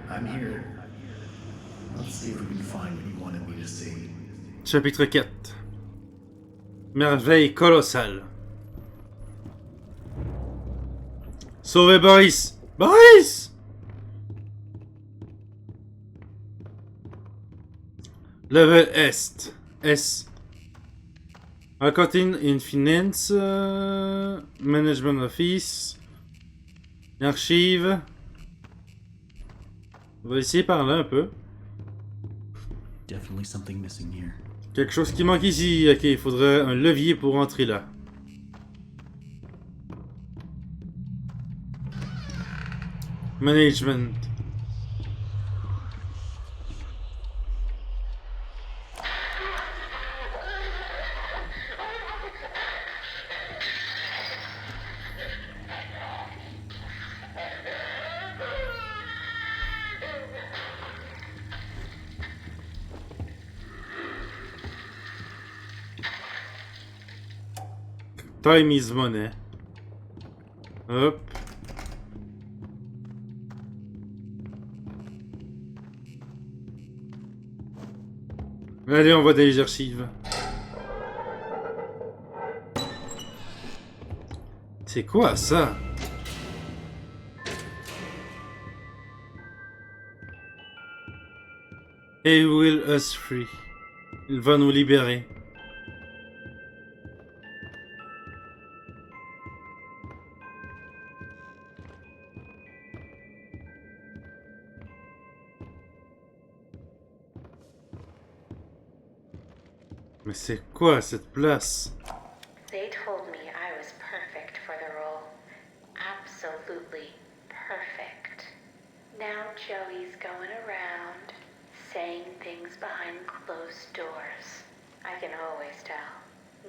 I'm here. Let's see if we can find what you wanted me to see. Chapitre 4. Merveille colossale. Sauvez Boris. Boris! Level Est. S. Accounting in Finance. Management Office. Archive. On va essayer par là un peu. Definitely something missing here. Quelque chose qui manque ici. Ok, il faudrait un levier pour entrer là. Management. Time is money. Hop. Allez, on va dans les archives. C'est quoi ça? He will us free. Il va nous libérer. Mais c'est quoi cette place? They told me I was perfect for the role. Absolutely perfect. Now Joey's going around, saying things behind closed doors. I can always tell.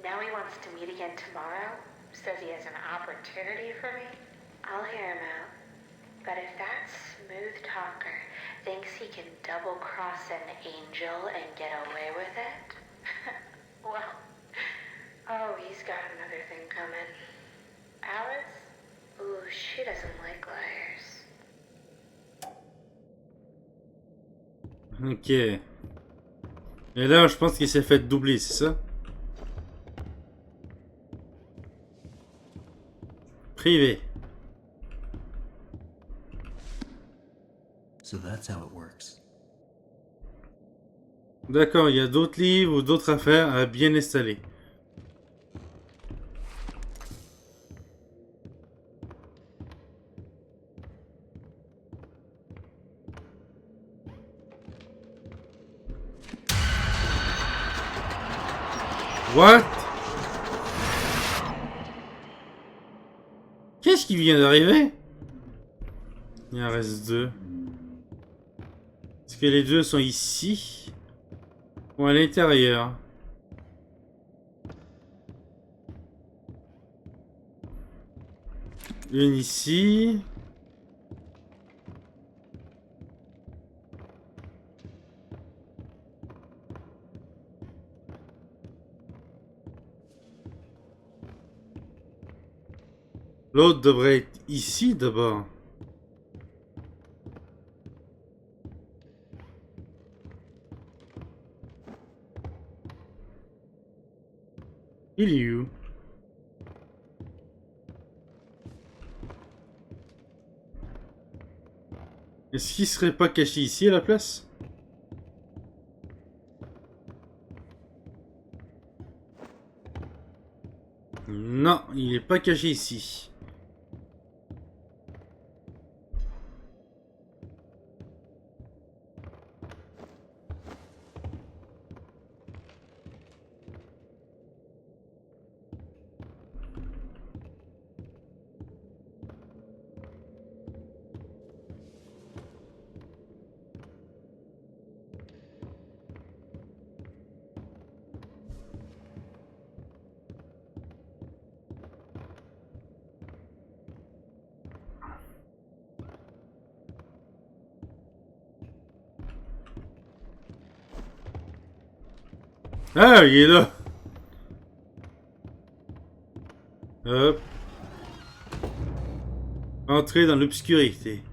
Now he wants to meet again tomorrow? Says he has an opportunity for me? I'll hear him out. But if that smooth talker thinks he can double-cross an angel and get away with it, well, oh, he's got another thing coming. Alice? Ooh, she doesn't like liars. Ok. Et là, je pense qu'il s'est fait doubler, c'est ça? Privé. So that's how it works. D'accord, il y a d'autres livres ou d'autres affaires à bien installer. What? Qu'est-ce qui vient d'arriver? Il en reste deux. Est-ce que les deux sont ici? Ou à l'intérieur? Une ici. L'autre devrait être ici d'abord. Il est où? Est-ce qu'il serait pas caché ici à la place? Non, il est pas caché ici. Ah, il est là. Hop. Entrer dans l'obscurité.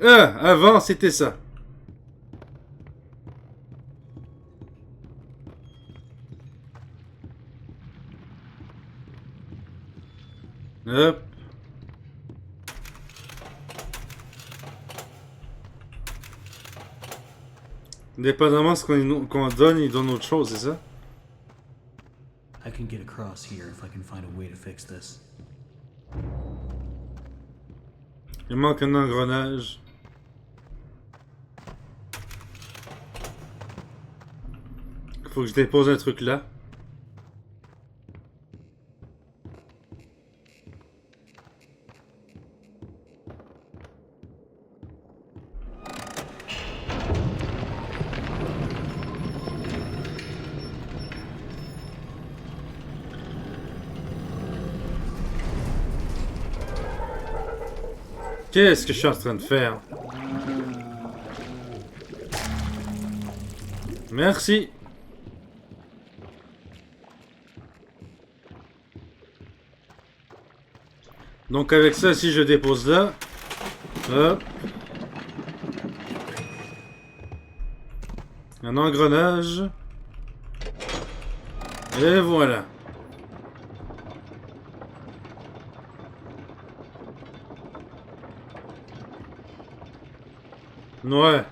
Ah, avant c'était ça. Hop. Dépendamment de ce qu'on donne, il donne autre chose, c'est ça? I can get across here if I can find a way to fix this. Il manque un engrenage. Faut que je dépose un truc là. Qu'est-ce que je suis en train de faire? Merci. Donc avec ça, si je dépose là, hop, un engrenage, et voilà. Ouais.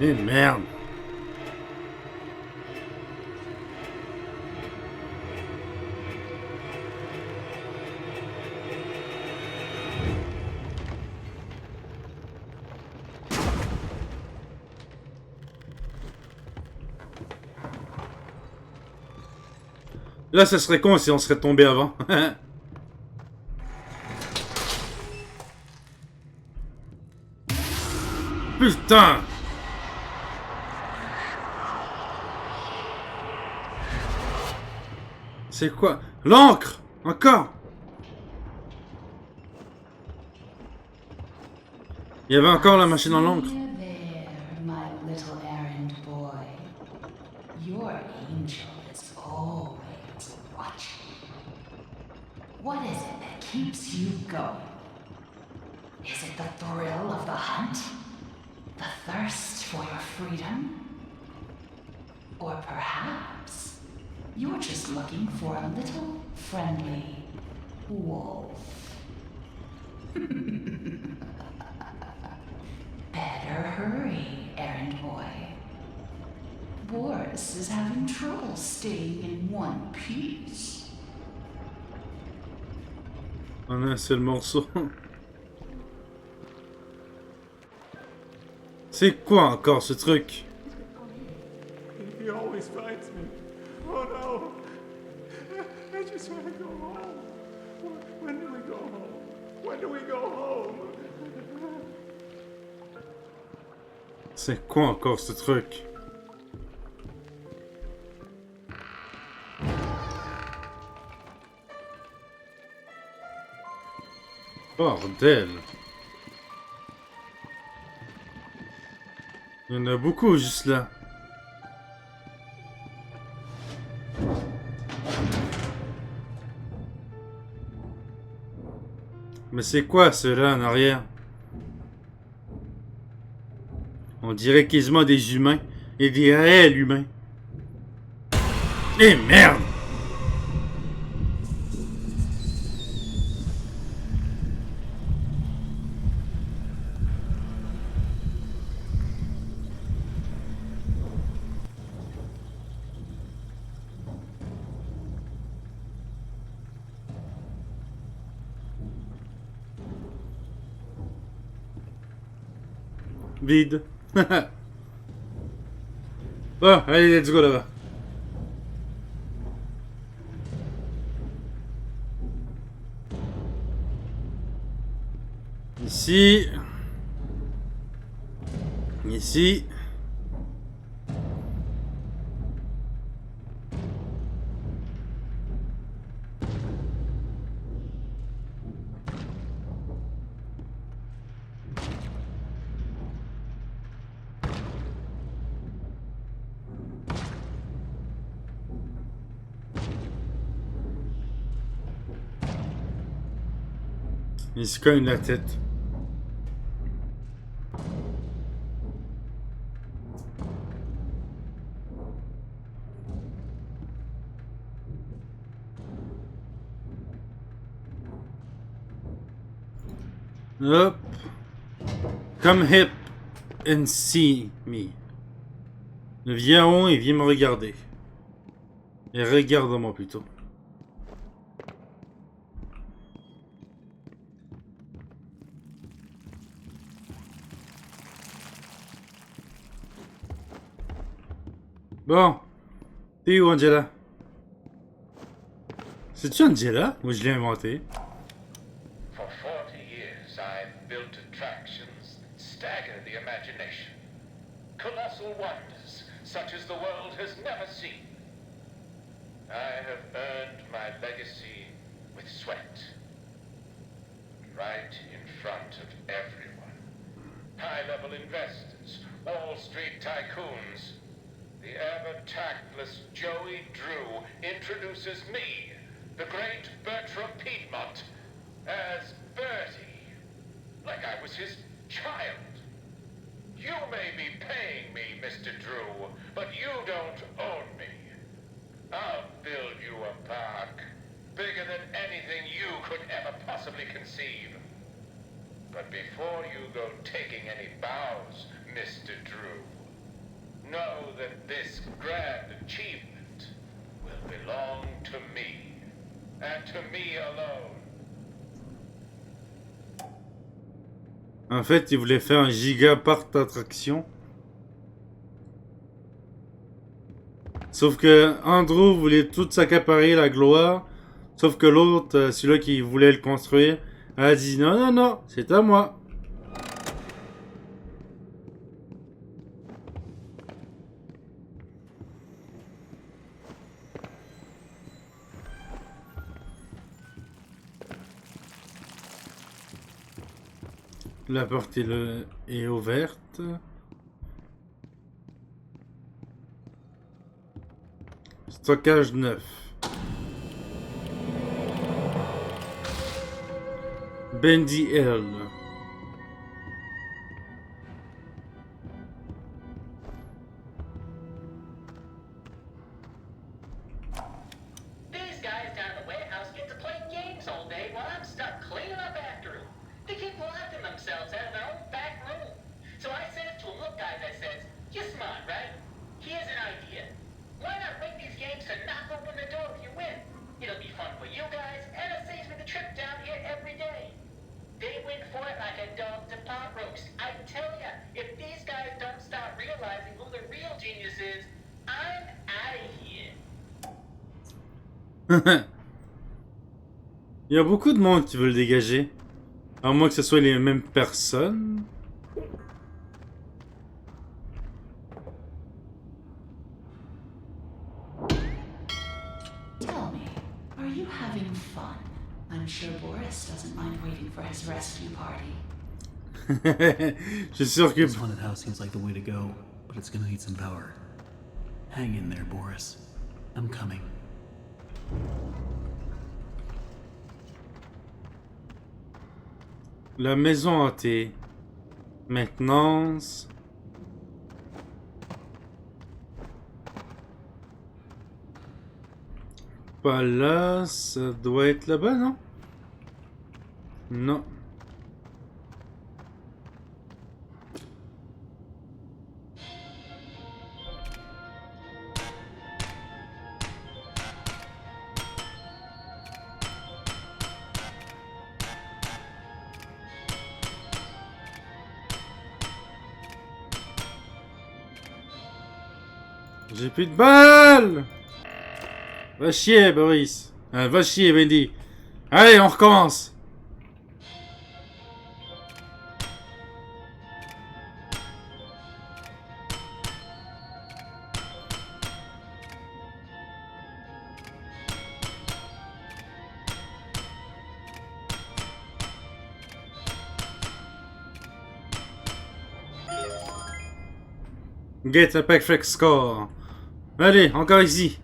Eh merde. Là, ça serait con si on serait tombé avant. Putain! C'est quoi? L'encre! Encore! Il y avait encore la machine à l'encre. There, my little errand boy. Your angel is always watching. What is it that keeps you going? Is it the thrill of the hunt? The thirst for your freedom? Or perhaps you're just looking for a little friendly wolf? Better hurry, errand boy. Boris is having trouble staying in one piece. On a un seul morceau. C'est quoi encore ce truc? He always finds me. Oh no. I just want to go home. When do we go home? When do we go home? C'est quoi encore ce truc? Bordel. Il y en a beaucoup juste là. Mais c'est quoi ceux-là en arrière? On dirait quasiment des humains. Et des réels humains. Eh merde! Vide. Bon, allez, let's go là-bas. Ici. Ici. Il se cogne la tête. Hop. Come hip and see me. Viens en haut et viens me regarder. Et regarde-moi plutôt. Bon. T'es où, Angela? C'est-tu Angela? Ou je l'ai inventé? For 40 years, I've built attractions that stagger the imagination. Colossal wonders, such as the world has never seen. I have earned my legacy with sweat. Right in front of everyone. High-level investors, Wall Street tycoons, the ever-tactless Joey Drew introduces me, the great Bertram Piedmont, as Bertie, like I was his child. You may be paying me, Mr. Drew, but you don't own me. I'll build you a park, bigger than anything you could ever possibly conceive. But before you go taking any bows, Mr. Drew, know that this grand achievement will belong to me, and to me alone. En fait, il voulait faire un giga parc d'attractions. Sauf que Andrew voulait tout s'accaparer la gloire. Sauf que l'autre, celui-là qui voulait le construire, a dit non, non, non, c'est à moi. La porte est ouverte. Stockage 9. Bendy Hill. These guys down at the warehouse get to play games all day while I'm stuck cleaning up after them. They keep locking themselves out of their own back room. So I said to them, look guys, I said, you're smart, right? Here's an idea. Why not make these games to knock open the door if you win? It'll be fun for you guys, and it saves me the trip down here every day. They win for it like a dog to pot roast. I tell ya, if these guys don't start realizing who the real genius is, I'm out of here. Il y a beaucoup de monde qui veut le dégager. À moins que ce soit les mêmes personnes. Tell me, are you having fun? I'm sure Boris doesn't mind waiting for his rescue party. Je suis sûr que... This haunted house seems like the way to go, but it's gonna need some power. Hang in there, Boris. I'm coming. La maison hantée. Maintenance. Pas là, ça doit être là-bas, non? Non. J'ai plus de balles! Va chier, Boris. Va chier, Bendy. Allez, on recommence. Get a perfect score. Allez, encore ici.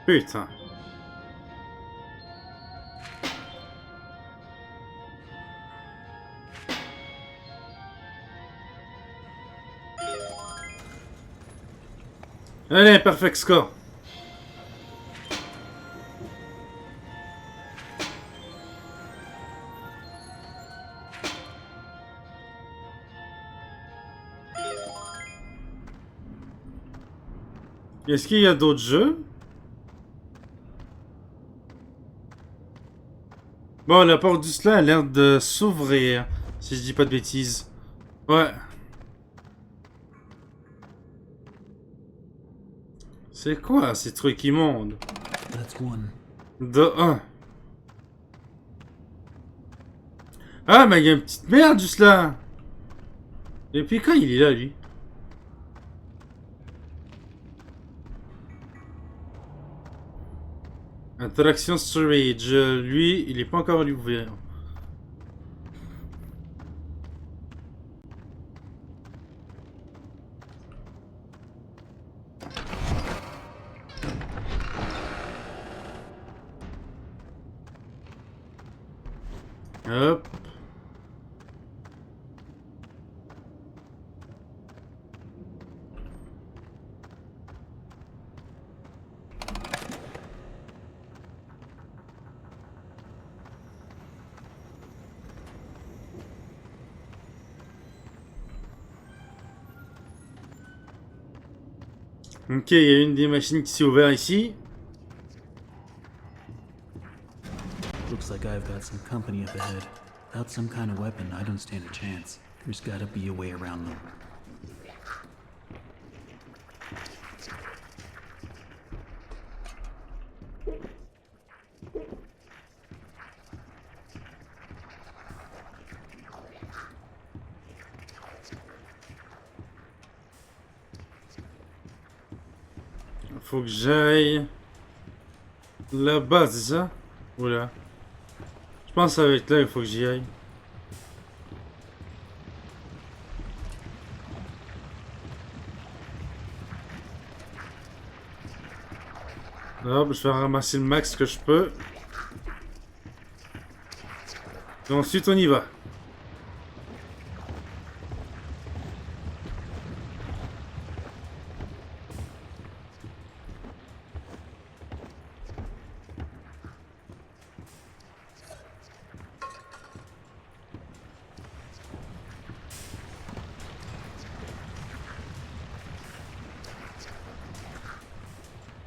Putain. Allez, perfect score. Est-ce qu'il y a d'autres jeux? Bon, la porte du Sla a l'air de s'ouvrir, si je dis pas de bêtises. Ouais. C'est quoi ces trucs immondes? That's one. De 1. Ah, mais il y a une petite merde juste là. Depuis quand il est là, lui? Interaction storage. Lui, il est pas encore ouvert. Hop. Ok, il y a une des machines qui s'est ouverte ici. Looks like I've got some company up ahead. Without some kind of weapon, I don't stand a chance. There's gotta be a way around them. Faut que j'aille là-bas, c'est ça? Oula. Je pense que ça va être là qu'il faut que j'y aille. Hop, je vais ramasser le max que je peux. Et ensuite, on y va.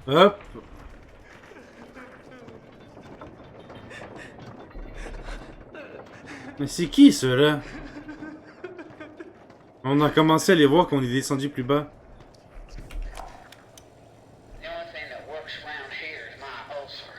Hop. Mais c'est qui ceux-là? On a commencé à les voir quand on est descendu plus bas. The only thing that works around here is my ulcer.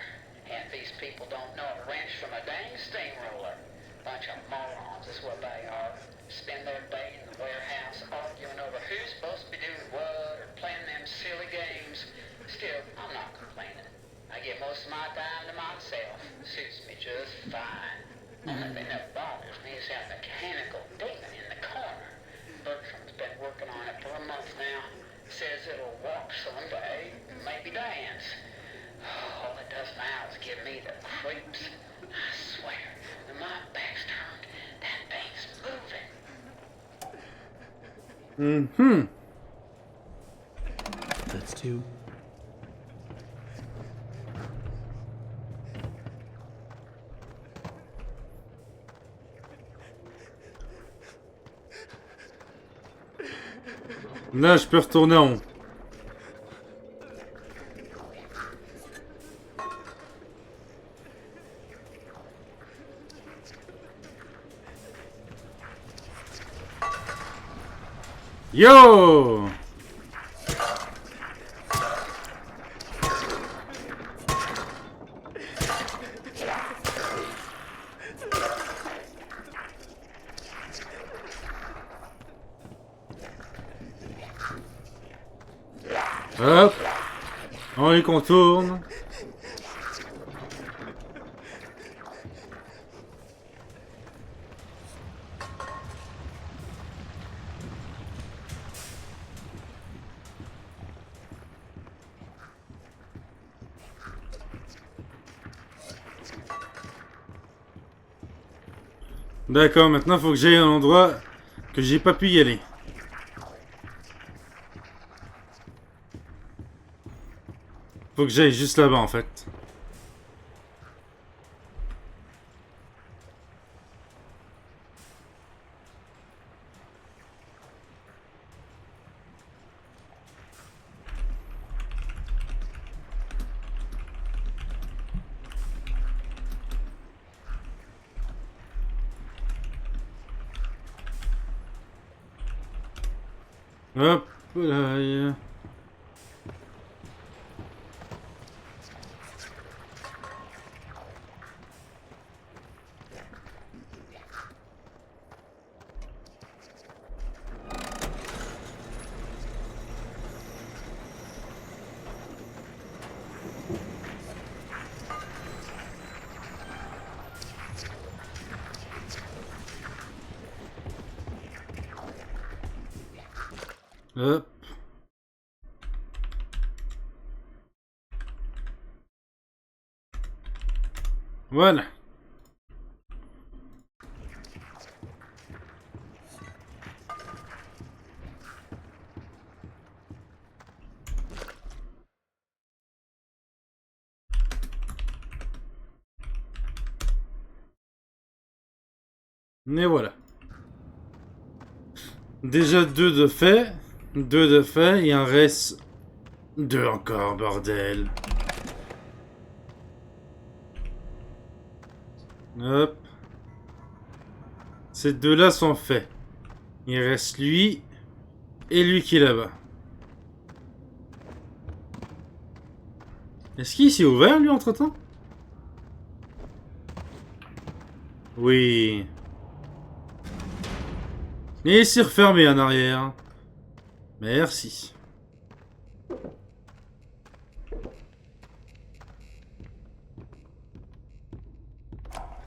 And these people don't know a wrench from a dang steamroller. Bunch of morons is what they are. Spend their day in the warehouse arguing over who's supposed to be doing what or playing them silly games. Still, I'm not complaining. I give most of my time to myself. Suits me just fine. Only thing that bothers me is that mechanical demon in the corner. Bertram's been working on it for a month now. Says it'll walk someday, maybe dance. All it does now is give me the creeps. I swear, when my back's turned, that thing's moving. That's two. Là, je peux retourner en haut. Yo! Hop! On les contourne. D'accord, maintenant faut que j'aille à un endroit que j'ai pas pu y aller. Faut que j'aille juste là-bas en fait. Hop là. Hop. Voilà. Et voilà. Déjà 2 de fait. 2 de fait. Il en reste 2 encore, bordel. Hop. Ces deux-là sont faits. Il reste lui et lui qui est là-bas. Est-ce qu'il s'est ouvert, lui, entre-temps? Oui. Et il s'est refermé en arrière. Merci.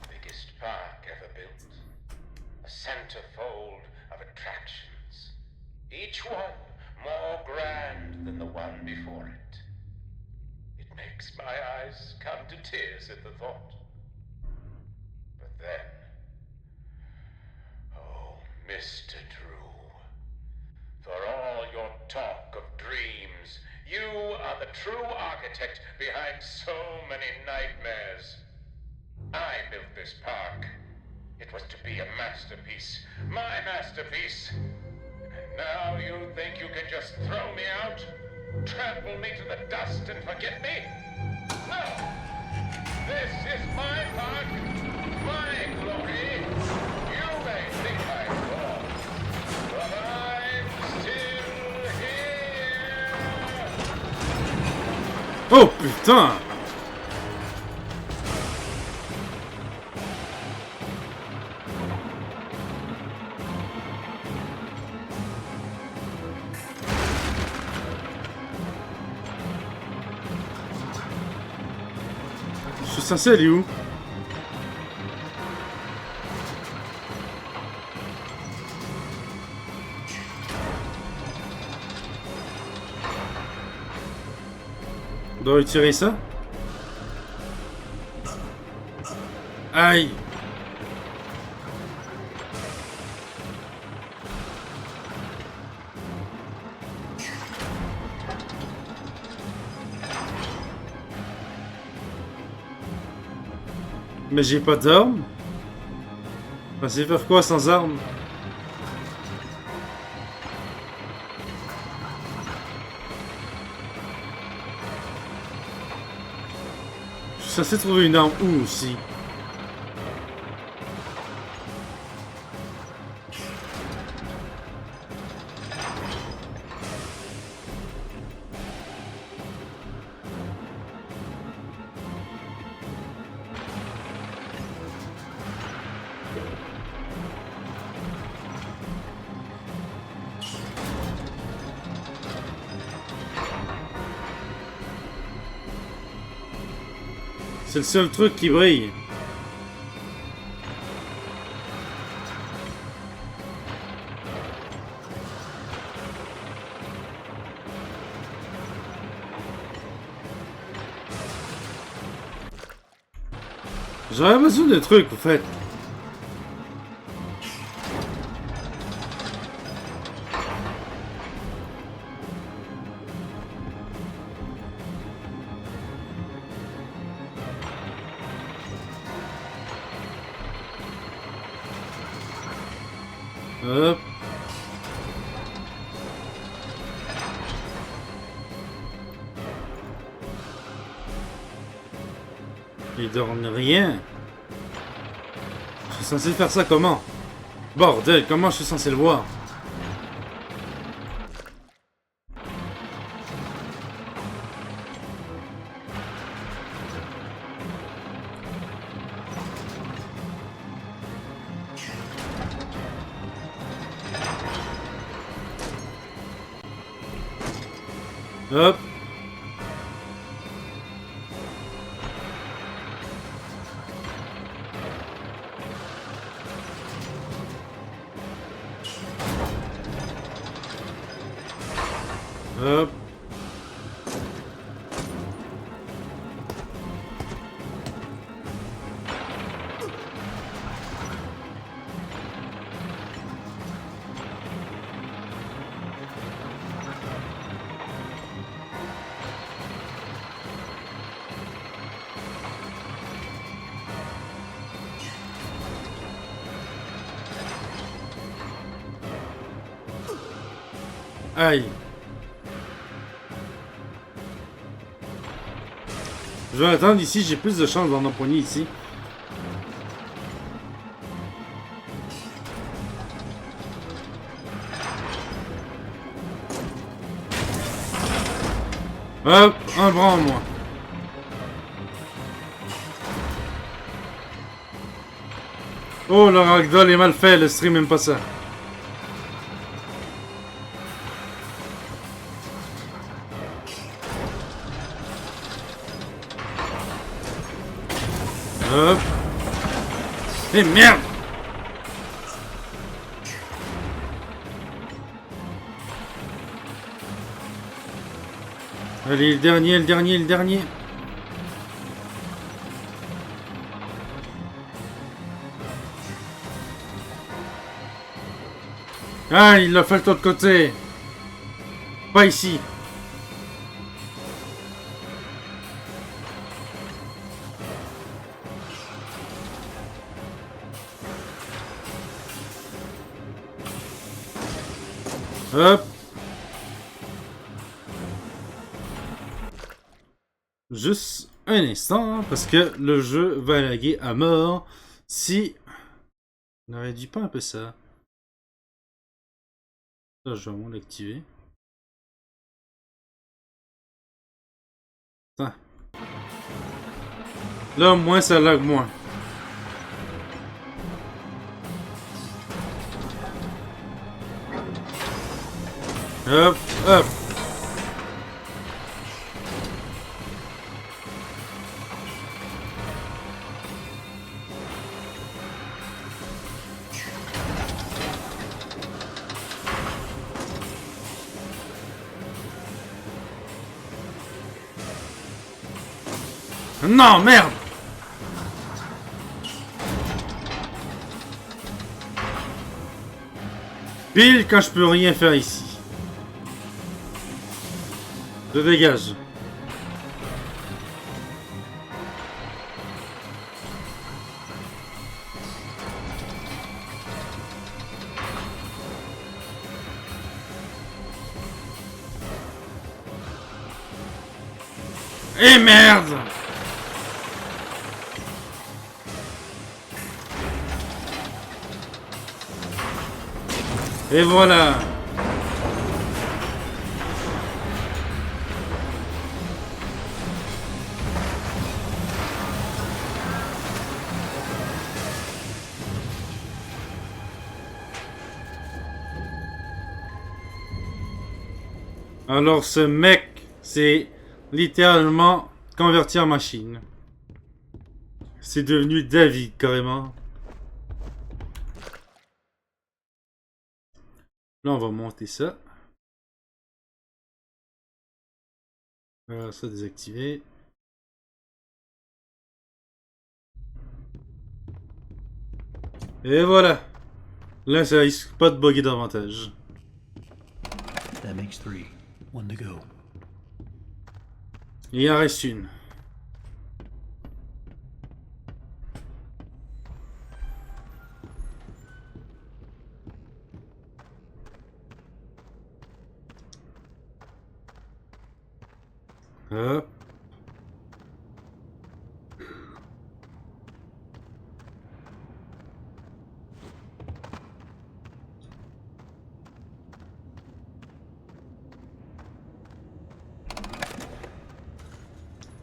Biggest park ever built. A centerfold of attractions. Each one more grand than the one before it. It makes my eyes come to tears at the thought. But then, oh, Mr. Drew, for all your talk of dreams, you are the true architect behind so many nightmares. I built this park. It was to be a masterpiece. My masterpiece. And now you think you can just throw me out? Trample me to the dust and forget me? No! This is my park. My glory. You may think I'm gone, but I'm still here. Oh putain! Je suis censé aller où? On doit retirer ça? Aïe! Mais j'ai pas d'armes? Enfin, c'est faire quoi sans armes? Je suis censé trouver une arme où aussi? C'est le seul truc qui brille. J'aurais besoin de trucs, en fait. Hop. Il donne rien. Je suis censé faire ça comment? Bordel, comment je suis censé le voir? Hop. Hop. Aïe. Je vais attendre ici, j'ai plus de chance d'en empoigner ici. Hop, un bras en moins. Oh, le ragdoll est mal fait, le stream aime pas ça. Hop. Et merde. Allez, le dernier, le dernier, le dernier. Ah, il l'a fait de l'autre côté. Pas ici. Hop. Juste un instant, parce que le jeu va laguer à mort si... On ne réduit pas un peu ça. Ça, je vais vraiment l'activer. Ça. Là, au moins, ça lag moins. Hop, hop. Non, merde! Pile quand je peux rien faire ici. Je dégage. Et merde! Et voilà. Alors ce mec, c'est littéralement converti en machine. C'est devenu David carrément. Là, on va monter ça. Voilà, ça désactiver. Et voilà. Là, ça risque pas de bugger davantage. That makes 3. One to go. Il en reste une. Hop.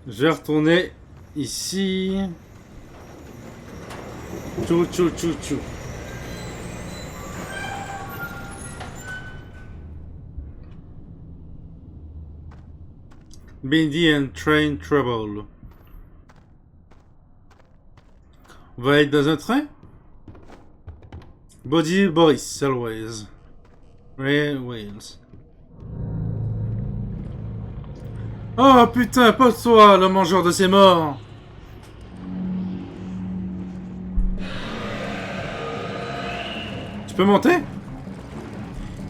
Je vais retourner ici. Tchou tchou tchou tchou. Bendy and Train Trouble. On va être dans un train? Body Boris, always. Ray Wales. Oh putain, pas toi, le mangeur de ses morts. Tu peux monter?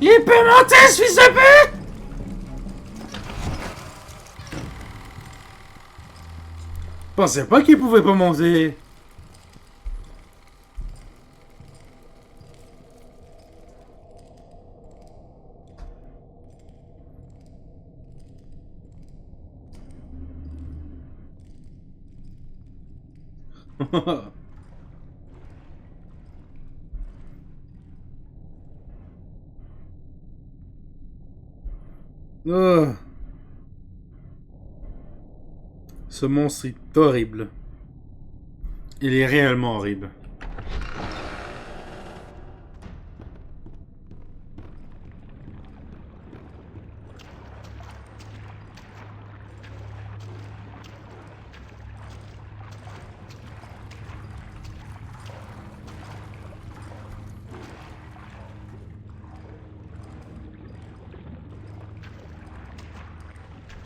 Il peut monter, ce fils de pute! Je pensais pas qu'il pouvait pas monter. Ah. Ce monstre est horrible. Il est réellement horrible.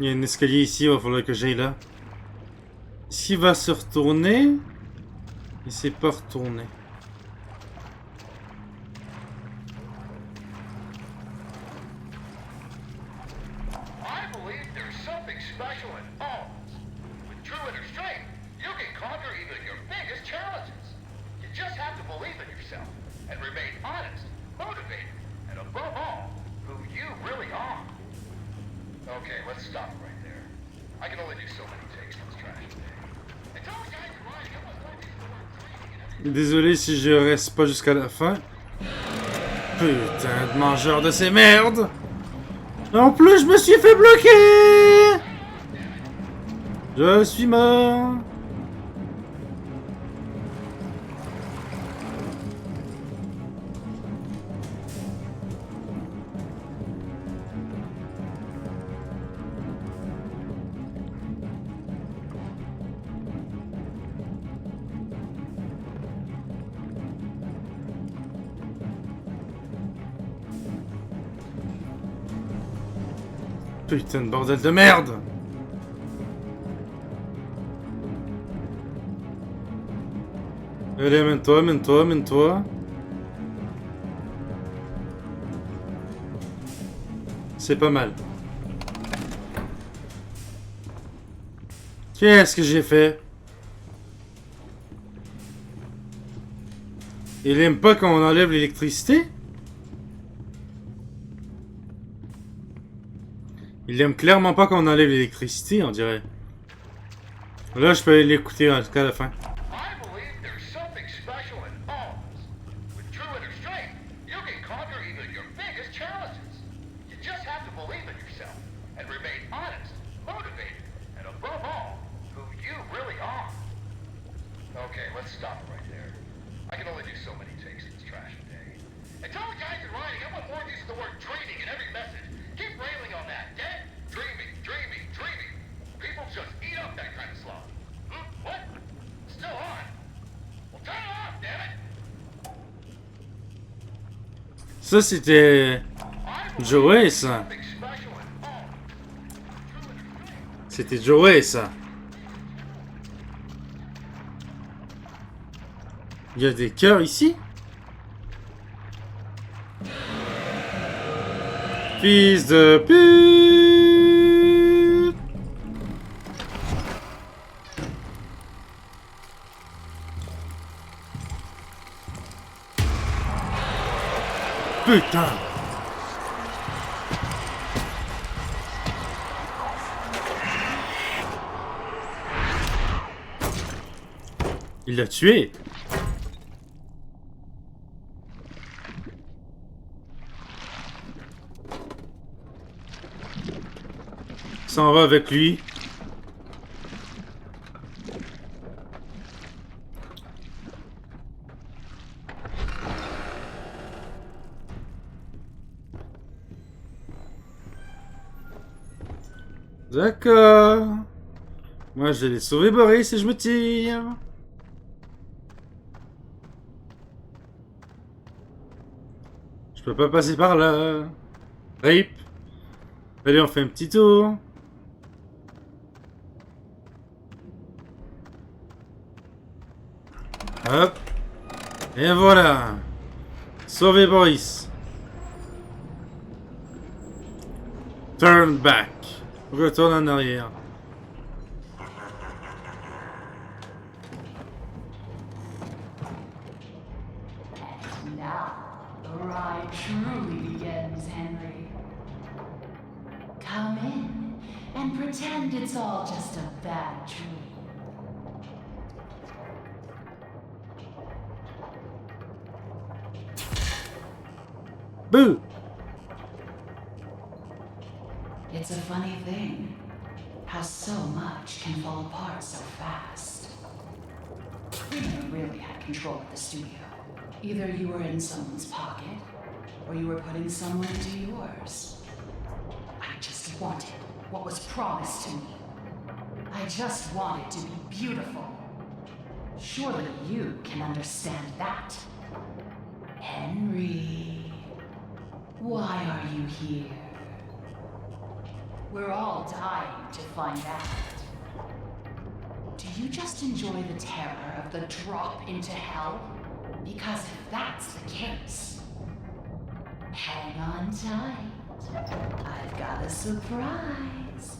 Il y a un escalier ici, il va falloir que j'aille là. S'il va se retourner, il s'est pas retourné. I believe there's something special in Holmes. With true inner strength, you can conquer even your biggest challenges. You just have to believe in yourself and remain honest, motivated, and above all, who you really are. Okay, let's stop right there. I can only do so many takes on this trash today. I told you guys you're right. I must not use the word training and every... Désolé si je reste pas jusqu'à la fin. Putain de mangeur de ces merdes! En plus, je me suis fait bloquer! Je suis mort! Putain de bordel de merde! Allez, mène-toi, mène-toi, mène-toi. C'est pas mal. Qu'est-ce que j'ai fait? Il aime pas quand on enlève l'électricité? Il aime clairement pas quand on enlève l'électricité, on dirait. Là, je peux aller l'écouter jusqu'à la fin. I believe there's something special in Holmes. With true inner strength, you can conquer even your biggest challenges. You just have to believe in yourself and remain honest, motivated, and above all, who you really are. Okay, let's stop right there. I can only do so many takes of this trash today. I told you guys in writing, I want more use of the word training in every message. Keep railing on that, dead? Dreaming, dreaming, dreaming. People just eat up that kind of slop. What? Still on? Well, turn it off, damn it! Ça, c'était I believe Joey, ça. something special in Holmes. C'était Joey, ça. Il y a des cœurs ici? Fils de pute! Putain! Il l'a tué! S'en va avec lui. D'accord. Moi, je vais les sauver, Boris, et je me tire. Je peux pas passer par là. Rip. Allez, on fait un petit tour. Hop. Et voilà. Sauvé Boris. Turn back. Retourne en arrière. And now, the ride truly begins, Henry. Come in and pretend it's all just a bad dream. Boo! It's a funny thing, how so much can fall apart so fast. You never really had control of the studio. Either you were in someone's pocket, or you were putting someone into yours. I just wanted what was promised to me. I just wanted to be beautiful. Surely you can understand that. Henry, why are you here? We're all dying to find out. Do you just enjoy the terror of the drop into hell? Because if that's the case, hang on tight. I've got a surprise.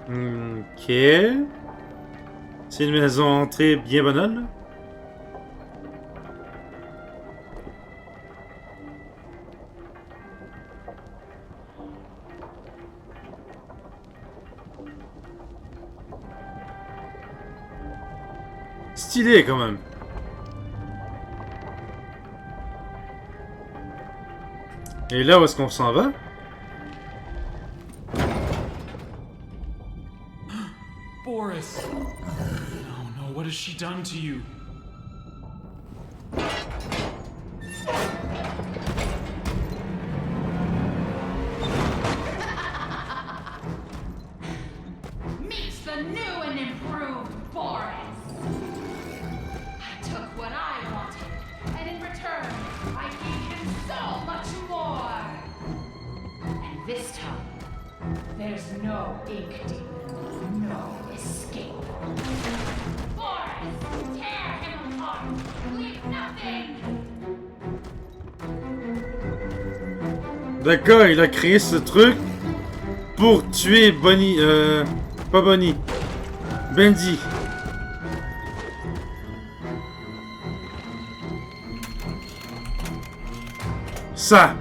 Ok. C'est une maison entrée bien banale. Stylé quand même. Et là, où est-ce qu'on s'en va? Boris! Oh no, what has she done to you? Meet the new and improved Boris! I took what I wanted, and in return, I gave him so much more! And this time, there's no ink demon, no escape. Boris, tear him apart! Leave nothing! D'accord, il a créé ce truc pour tuer Bonnie. Pas Bonnie. Bendy. Ça.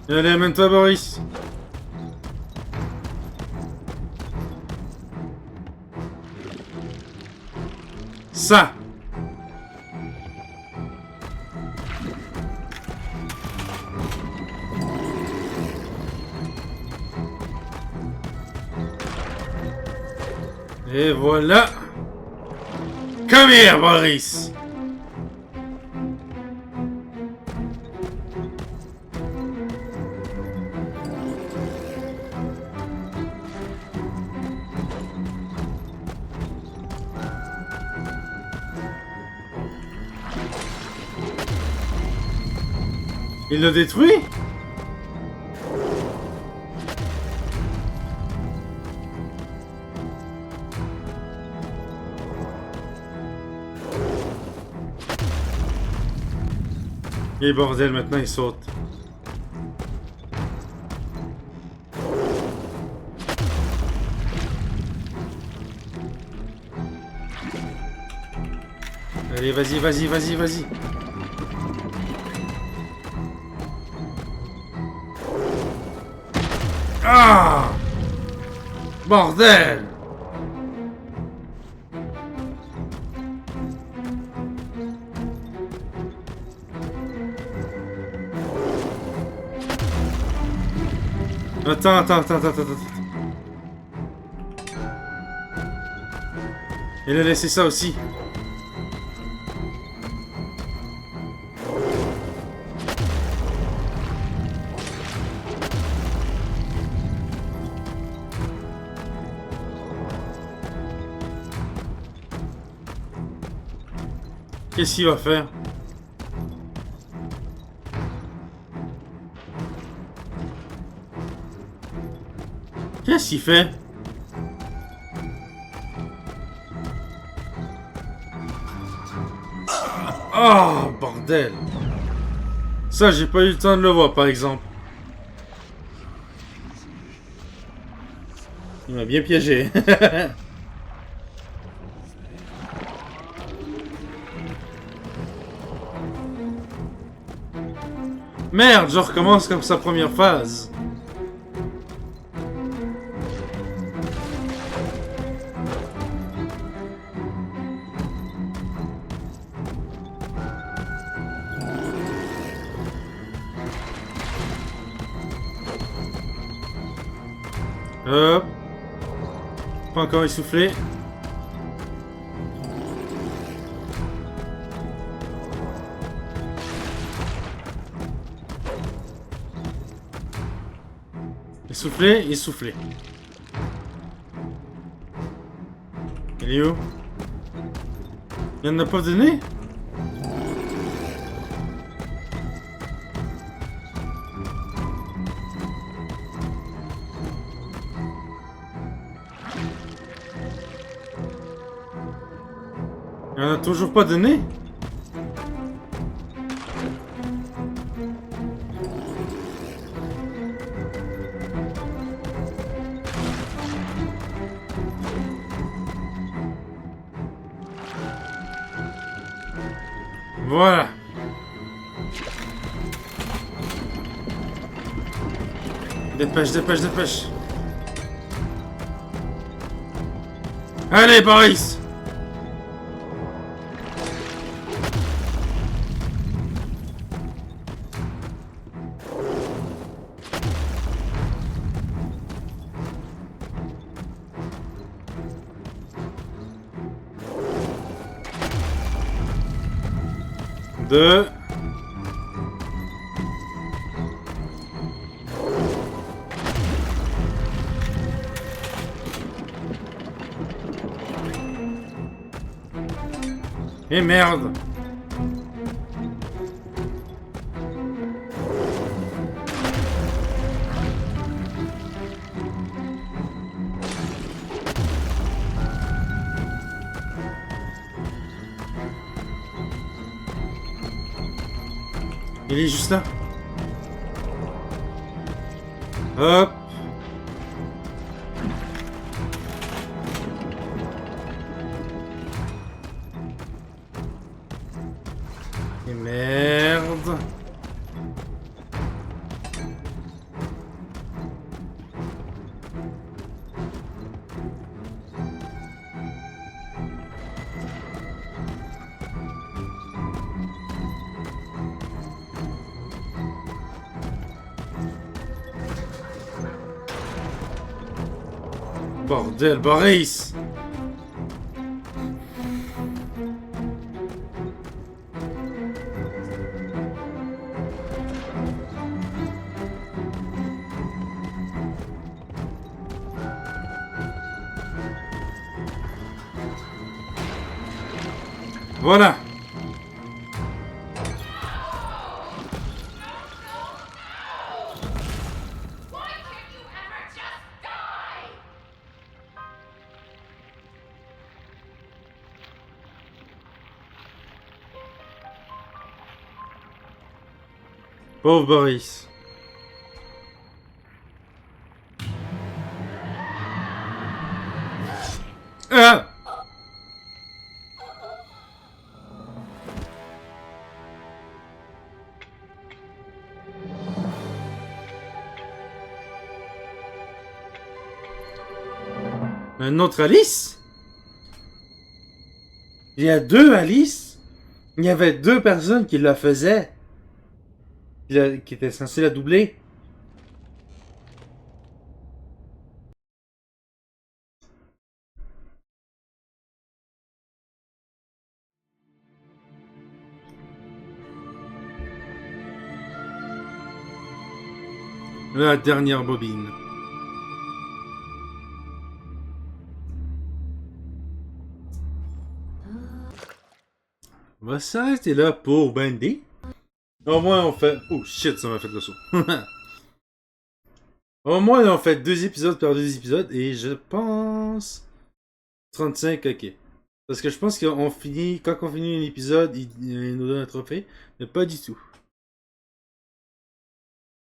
Allez, amène-toi, Boris. Ça. Et voilà. Come here, Boris. Il l'a détruit? Et bordel, maintenant il saute. Allez, vas-y, vas-y, vas-y, vas-y. Ah! Bordel! Attends. Il a laissé ça aussi. Qu'est-ce qu'il va faire? Qu'est-ce qu'il fait? Oh, bordel! Ça, j'ai pas eu le temps de le voir, par exemple. Il m'a bien piégé. Merde, je recommence comme sa première phase. Hop. Pas encore essoufflé. Essoufflé, essoufflé. Il est où? Il en a pas donné? Il en a toujours pas donné? Voilà. Dépêche, dépêche, dépêche. Allez, Boris! Deux. Et merde. Il est juste là. Hop. Et merde. Bordel, Boris! Voilà! Why can't you ever just die? Pauvre Boris. Ah! Un autre Alice? Il y a deux Alice? Il y avait deux personnes qui la faisaient. Qui étaient censées la doubler. La dernière bobine. On va s'arrêter là pour Bandy. Au moins on fait... Oh shit, ça m'a fait le saut. Au moins on fait 2 épisodes par 2 épisodes et je pense... 35, ok. Parce que je pense qu'on finit... Quand on finit un épisode, il nous donne un trophée. Mais pas du tout.